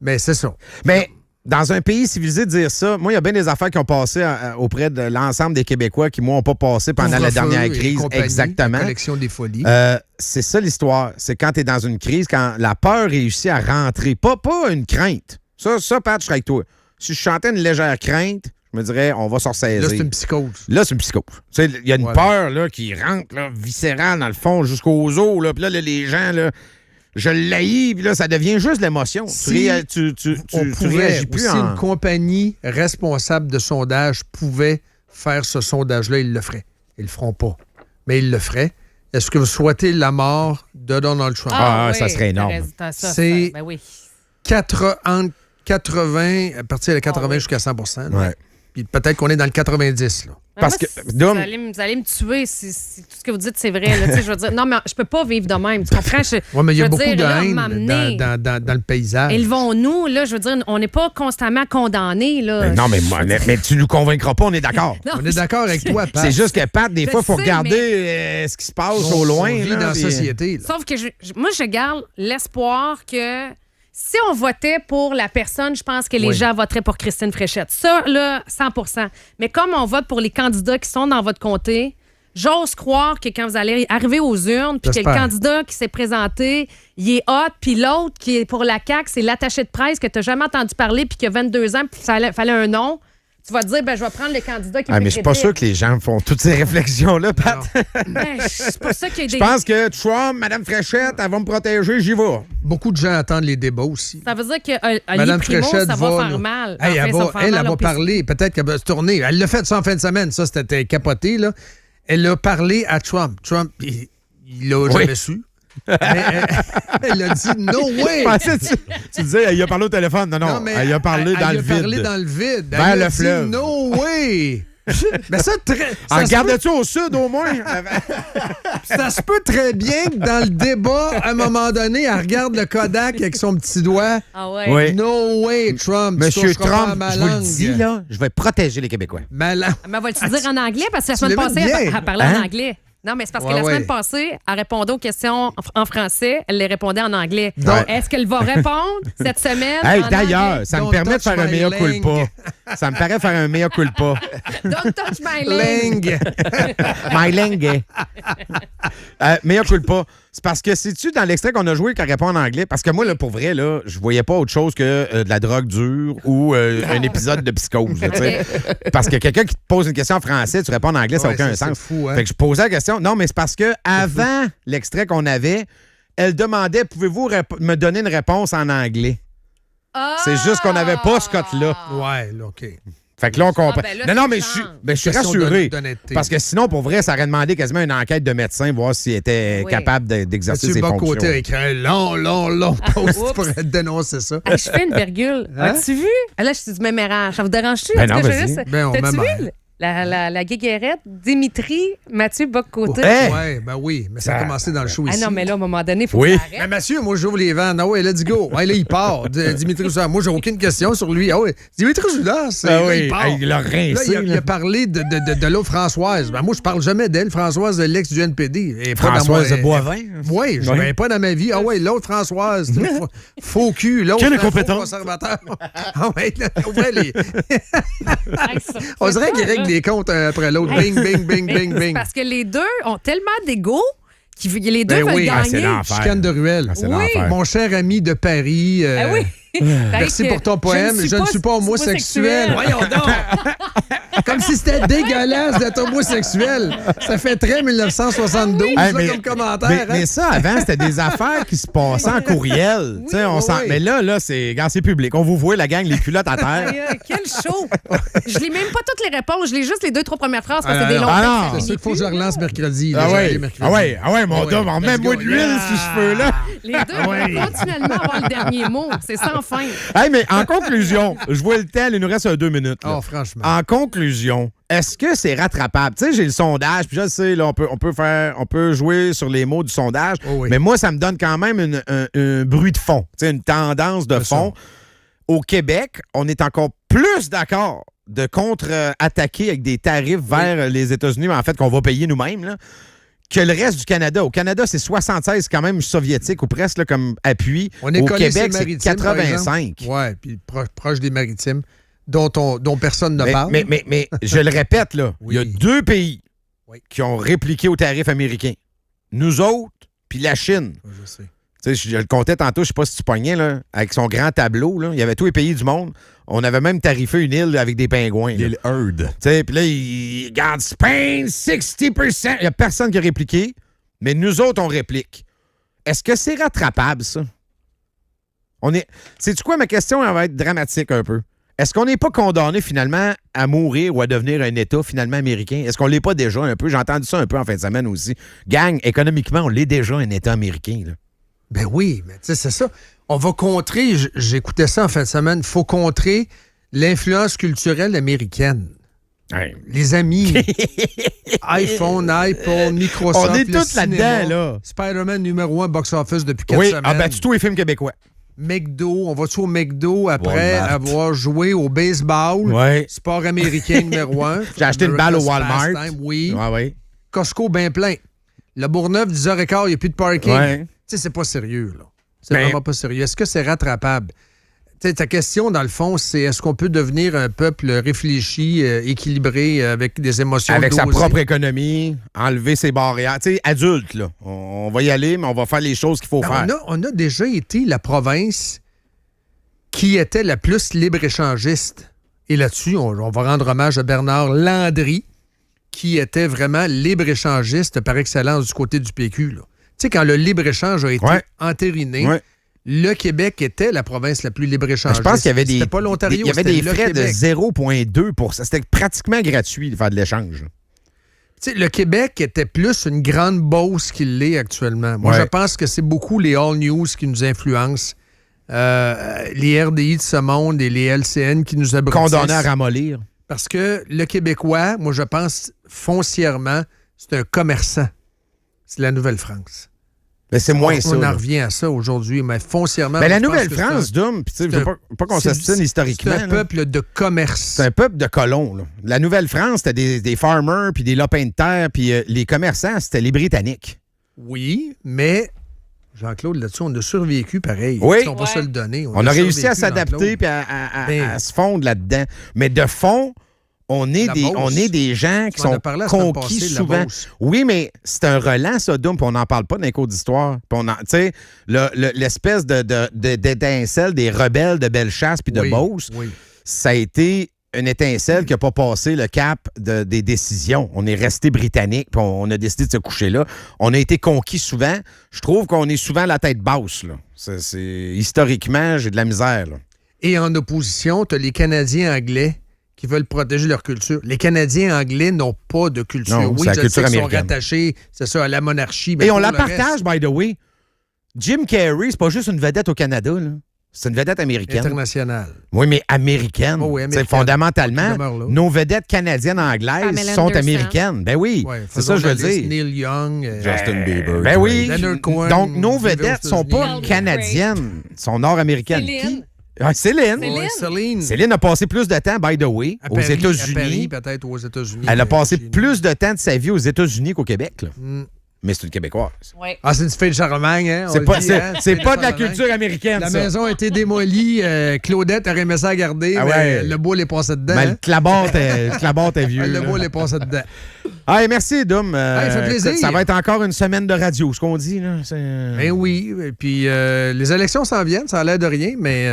mais c'est ça. Mais dans un pays civilisé, dire ça, moi, il y a bien des affaires qui ont passé auprès de l'ensemble des Québécois qui, moi, n'ont pas passé pendant la Couvre-feu dernière et crise. compagnie, Exactement. la collection des folies. C'est ça l'histoire. C'est quand tu es dans une crise, quand la peur réussit à rentrer. Pas une crainte. Ça, Pat, je serais avec toi. Si je chantais une légère crainte, je me dirais, on va s'en ressaisir. Là, c'est une psychose. Là, c'est une psychose. Tu sais, il y a une Voilà. peur là, qui rentre là, viscérale dans le fond jusqu'aux os. Là. Puis là, les gens, là, je l'haïs, puis là, ça devient juste l'émotion. Si tu On pourrait réagis plus aussi, en... une compagnie responsable de sondage pouvait faire ce sondage-là, ils le feraient. Ils le feront pas, mais ils le feraient. Est-ce que vous souhaitez la mort de Donald Trump? Ah, ça serait énorme. C'est Ben oui. entre 80, à partir de 80 jusqu'à 100 là. Ouais. Puis peut-être qu'on est dans le 90, là. Parce que, Dom- vous allez me tuer si tout ce que vous dites, c'est vrai. Là. Tu sais, je veux dire, non, mais je peux pas vivre de même. Tu comprends? Oui, mais il y je a veux beaucoup dire, de là, haine m'amener. dans le paysage. Élevons-nous, là, je veux dire, on n'est pas constamment condamnés, là. Non, mais tu nous convaincras pas, on est d'accord. Non, On est d'accord avec toi, Pat. C'est juste que, Pat, des Je fois, il faut sais, regarder ce qui se passe au loin. On vit là, dans la puis- société, là. Sauf que moi, je garde l'espoir que si on votait pour la personne, je pense que les Oui. gens voteraient pour Christine Fréchette. Ça, là, 100%. Mais comme on vote pour les candidats qui sont dans votre comté, j'ose croire que quand vous allez arriver aux urnes, puis que le J'espère. candidat qui s'est présenté, il est hot, puis l'autre qui est pour la CAQ, c'est l'attaché de presse que tu n'as jamais entendu parler, puis qui a 22 ans, puis il fallait un nom. Tu vas te dire, ben, je vais prendre le candidat qui est Ah, plus mais je suis pas sûr que les gens font toutes ces réflexions-là, Pat. Ben, c'est pas ça qu'il y a Je des... pense que Trump, Mme Fréchette, elle va me protéger, j'y vais. Beaucoup de gens attendent les débats aussi. Ça veut dire que Madame Primo, Fréchette ça va là. faire mal. Hey, Enfin, elle ça va, va faire elle mal va au parler. Peut-être qu'elle va se tourner. Elle l'a fait ça en fin de semaine. Ça, c'était capoté, là. Elle a parlé à Trump. Trump, il l'a jamais su. Mais elle a dit « No way! Je pensais que tu disais, il a parlé au téléphone. Non, mais elle a parlé dans elle le a parlé vide. dans le vide. Vers Elle le a dit fleuve. No way! Mais ça, En se regardais-tu au sud, au moins? ça se peut très bien que dans le débat, à un moment donné, elle regarde le Kodak avec son petit doigt. Ah ouais? Oui. No way, Trump. tu Monsieur toucheras pas à Trump, ma je vous le langue. dis, là, je vais protéger les Québécois. Ma langue. Mais vas-tu dire en anglais? Parce que la Tu semaine l'aimes passée, bien. elle parlait Hein? en anglais. Non, mais c'est parce que la semaine passée, elle répondait aux questions en français, elle les répondait en anglais. Donc, est-ce qu'elle va répondre cette semaine en d'ailleurs, anglais? ça me permet de faire un mea culpa. Ça me paraît faire un mea culpa. Don't touch my leg. My langue. Mea culpa. C'est parce que c'est-tu dans l'extrait qu'on a joué qu'elle répond en anglais? Parce que moi, là, pour vrai, là, je voyais pas autre chose que de la drogue dure ou un épisode de psychose. Là, parce que quelqu'un qui te pose une question en français, tu réponds en anglais, ça n'a aucun sens. Fou, hein? Fait que je posais la question. Non, mais c'est parce que avant l'extrait qu'on avait, elle demandait, pouvez-vous me donner une réponse en anglais? C'est juste qu'on n'avait pas ce code-là. Ouais, là, OK. Fait que là, on comprend. ben là, non, mais c'est je suis rassuré. Parce que sinon, pour vrai, ça aurait demandé quasiment une enquête de médecin, voir s'il était capable d'exercer ses fonctions. Sur le bas côté, écrit long post pour dénoncer ça. Je fais une virgule. As-tu vu? Là, je suis du mémérage. Ça vous dérange-tu? Ben non, vas-y. On T'as-tu vu? La guéguerrette, Dimitri Mathieu Bock-Côté. Ouais, ben oui, mais ça a commencé dans le show ici. Ah non, mais là, à un moment donné, il faut que ça arrête. Mais Mathieu, moi, j'ouvre les vannes. Ah ouais, let's go. Ouais, là, il part. Dimitri Soudas. Moi, j'ai aucune question sur lui. Ah ouais, Dimitri Soudas, il part. Il a rincé. Là, il a parlé de l'autre Françoise. Ben, moi, je parle jamais d'elle, Françoise, de l'ex du NPD. Françoise de Boivin. Oui, je ne viens pas dans ma vie. Ah ouais, l'autre Françoise. Faux cul. L'autre conservateur. Ah ouais, là, on dirait qu'il règle des comptes après l'autre. Bing, bing, bing, bing, bing. Parce que les deux ont tellement d'ego que les deux veulent gagner. Chicane de ruelle. Mon cher ami de Paris. Oui. Merci pour ton poème. Je ne suis pas homosexuel. Voyons donc. Comme si c'était dégueulasse d'être homosexuel. Ça fait très 1972 comme commentaire. Mais ça, avant, c'était des affaires qui se passaient en courriel. Mais là, c'est public. On vous voit, la gang, les culottes à terre. Quel show! Je lis même pas toutes les réponses. Je lis juste les 2-3 premières phrases parce que c'est des longs. C'est sûr qu'il faut que je relance mercredi. Mon dame, remets-moi de l'huile sur ces cheveux-là. Les deux vont continuellement avoir le dernier mot. C'est sans fin. Mais en conclusion, je vois le temps, il nous reste 2 minutes. Oh, franchement. En conclusion, est-ce que c'est rattrapable? Tu sais, j'ai le sondage, puis je sais, là, on peut jouer sur les mots du sondage, mais moi, ça me donne quand même un bruit de fond, tu sais, une tendance de fond. Au Québec, on est encore plus d'accord de contre-attaquer avec des tarifs vers les États-Unis, mais en fait, qu'on va payer nous-mêmes, là, que le reste du Canada. Au Canada, c'est 76 quand même soviétique ou presque là, comme appui. On est au collé Québec, c'est 85. Oui, puis proche des maritimes, dont personne ne parle. Mais je le répète, là, il y a 2 pays qui ont répliqué aux tarifs américains. Nous autres, puis la Chine. Je sais. Tu sais, je le comptais tantôt, je sais pas si tu pognais, là, avec son grand tableau, là, il y avait tous les pays du monde. On avait même tarifé une île avec des pingouins. L'île Heard. Tu sais, puis là, il regarde Spain, 60%. Il n'y a personne qui a répliqué, mais nous autres, on réplique. Est-ce que c'est rattrapable, ça? Sais-tu quoi, ma question, elle va être dramatique un peu. Est-ce qu'on n'est pas condamné, finalement, à mourir ou à devenir un État, finalement, américain? Est-ce qu'on l'est pas déjà un peu? J'ai entendu ça un peu en fin de semaine aussi. Gang, économiquement, on l'est déjà un État américain, là. Ben oui, mais tu sais, c'est ça. On va contrer, j'écoutais ça en fin de semaine, il faut contrer l'influence culturelle américaine. Hey. Les amis, iPhone, iPod, Microsoft, on est tous là-dedans, là. Spider-Man numéro 1 box-office depuis 4 semaines. Ah ben, tous les films québécois. McDo, on va-tu au McDo après avoir joué au baseball? Sport américain numéro 1. J'ai acheté une balle au Walmart. Oui. Costco bien plein. Le Bourgneuf, 10h15, il n'y a plus de parking. Tu sais, c'est pas sérieux, là. C'est vraiment pas sérieux. Est-ce que c'est rattrapable? T'sais, ta question, dans le fond, c'est est-ce qu'on peut devenir un peuple réfléchi, équilibré, avec des émotions avec dosées? Sa propre économie, enlever ses barrières. Tu sais, adulte, là. On va y aller, mais on va faire les choses qu'il faut faire. On a déjà été la province qui était la plus libre-échangiste. Et là-dessus, on va rendre hommage à Bernard Landry, qui était vraiment libre-échangiste par excellence du côté du PQ, là. Tu sais, quand le libre-échange a été entériné, le Québec était la province la plus libre-échangiste. Je pense qu'il y avait C'était pas l'Ontario, il y avait des frais Québec. de 0,2 %. C'était pratiquement gratuit de faire de l'échange. Tu sais, le Québec était plus une grande Beauce qu'il l'est actuellement. Moi, je pense que c'est beaucoup les All News qui nous influencent. Les RDI de ce monde et les LCN qui nous abrutissent. Condamnés à ramollir. Parce que le Québécois, moi, je pense foncièrement, c'est un commerçant. C'est la Nouvelle-France. Mais c'est moins ça. On là. en revient à ça aujourd'hui, mais foncièrement... Mais la je pense que Nouvelle-France, Dom, puis tu sais, je veux pas qu'on s'astine historiquement. C'est un peuple de commerce. C'est un peuple de colons. Là. La Nouvelle-France, c'était des farmers, puis des lopins de terre, puis les commerçants, c'était les Britanniques. Oui, mais... Jean-Claude, là-dessus, on a survécu pareil. Oui. On va se le donner. On a réussi à survécu, s'adapter puis à se fondre là-dedans. Mais de fond, on est des gens qui sont conquis souvent. Oui, mais c'est un relent, ça, Doom, puis on n'en parle pas dans les cours d'histoire. Tu sais, l'espèce d'étincelle des rebelles de Bellechasse puis de Beauce, ça a été une étincelle qui n'a pas passé le cap des décisions. On est resté britannique, puis on a décidé de se coucher là. On a été conquis souvent. Je trouve qu'on est souvent la tête basse. Là. Historiquement, j'ai de la misère. Là. Et en opposition, tu as les Canadiens anglais qui veulent protéger leur culture. Les Canadiens anglais n'ont pas de culture. Non, oui, c'est la culture sais qu'ils américaine. sont rattachés, c'est ça, à la monarchie. Et on la partage, by the way. Jim Carrey, c'est pas juste une vedette au Canada, là. C'est une vedette américaine. Internationale. Oui, mais américaine. Oh oui, américaine. C'est fondamentalement, nos vedettes canadiennes anglaises sont américaines. Ben oui, c'est ça que je veux dire. Neil Young. Justin Bieber. Ben oui. Leonard Cohen, Donc, nos vedettes sont pas canadiennes, sont nord-américaines. Céline. Céline. Ouais, Céline. Céline a passé plus de temps, by the way, aux États-Unis. À Paris, peut-être aux États-Unis. Elle a passé plus de temps de sa vie aux États-Unis qu'au Québec. Là. Mais c'est une Québécoise. Ouais. Ah, c'est du fait de Charlemagne, hein? C'est pas de la culture américaine, La ça. maison a été démolie. Claudette aurait aimé ça à garder, mais le bois l'est passé dedans. Mais le clabot est vieux. Le bois l'est passé dedans. Hey, merci, Dom. Ça fait plaisir. Ça va être encore une semaine de radio, ce qu'on dit. Là. Ben oui. Et puis, les élections s'en viennent, ça a l'air de rien, mais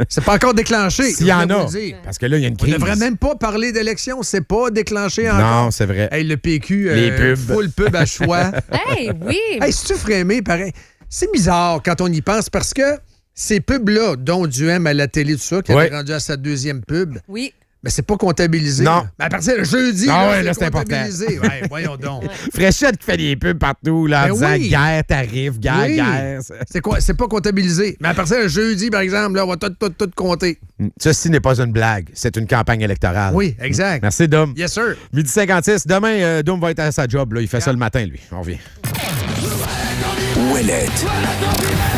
c'est pas encore déclenché. S'il y en a. Parce que là, il y a une crise. On devrait même pas parler d'élections. C'est pas déclenché encore. Non, c'est vrai. Hey, le PQ, les pubs. full pub à choix. Hey, oui! Hey, c'est-tu frémé, pareil? C'est bizarre quand on y pense parce que ces pubs-là, dont Duhem à la télé, tout ça, qui est rendu à sa deuxième pub, oui. mais c'est pas comptabilisé. Non. Là. Mais à partir de jeudi, c'est important. Ouais, voyons donc. Fréchette qui fait des pubs partout, là, en disant guerre, tarif, guerre. C'est quoi? C'est pas comptabilisé. Mais à partir de jeudi, par exemple, là, on va tout compter. Ceci n'est pas une blague, c'est une campagne électorale. Oui, exact. Merci, Dom. Yes, sir. 12h56. Demain, Dom va être à sa job. Là. Il fait ça le matin, lui. On revient. Ouellette.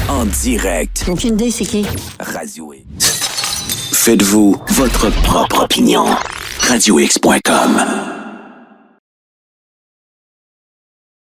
En direct. Aucune idée, c'est qui? Radio X. Faites-vous votre propre opinion. RadioX.com.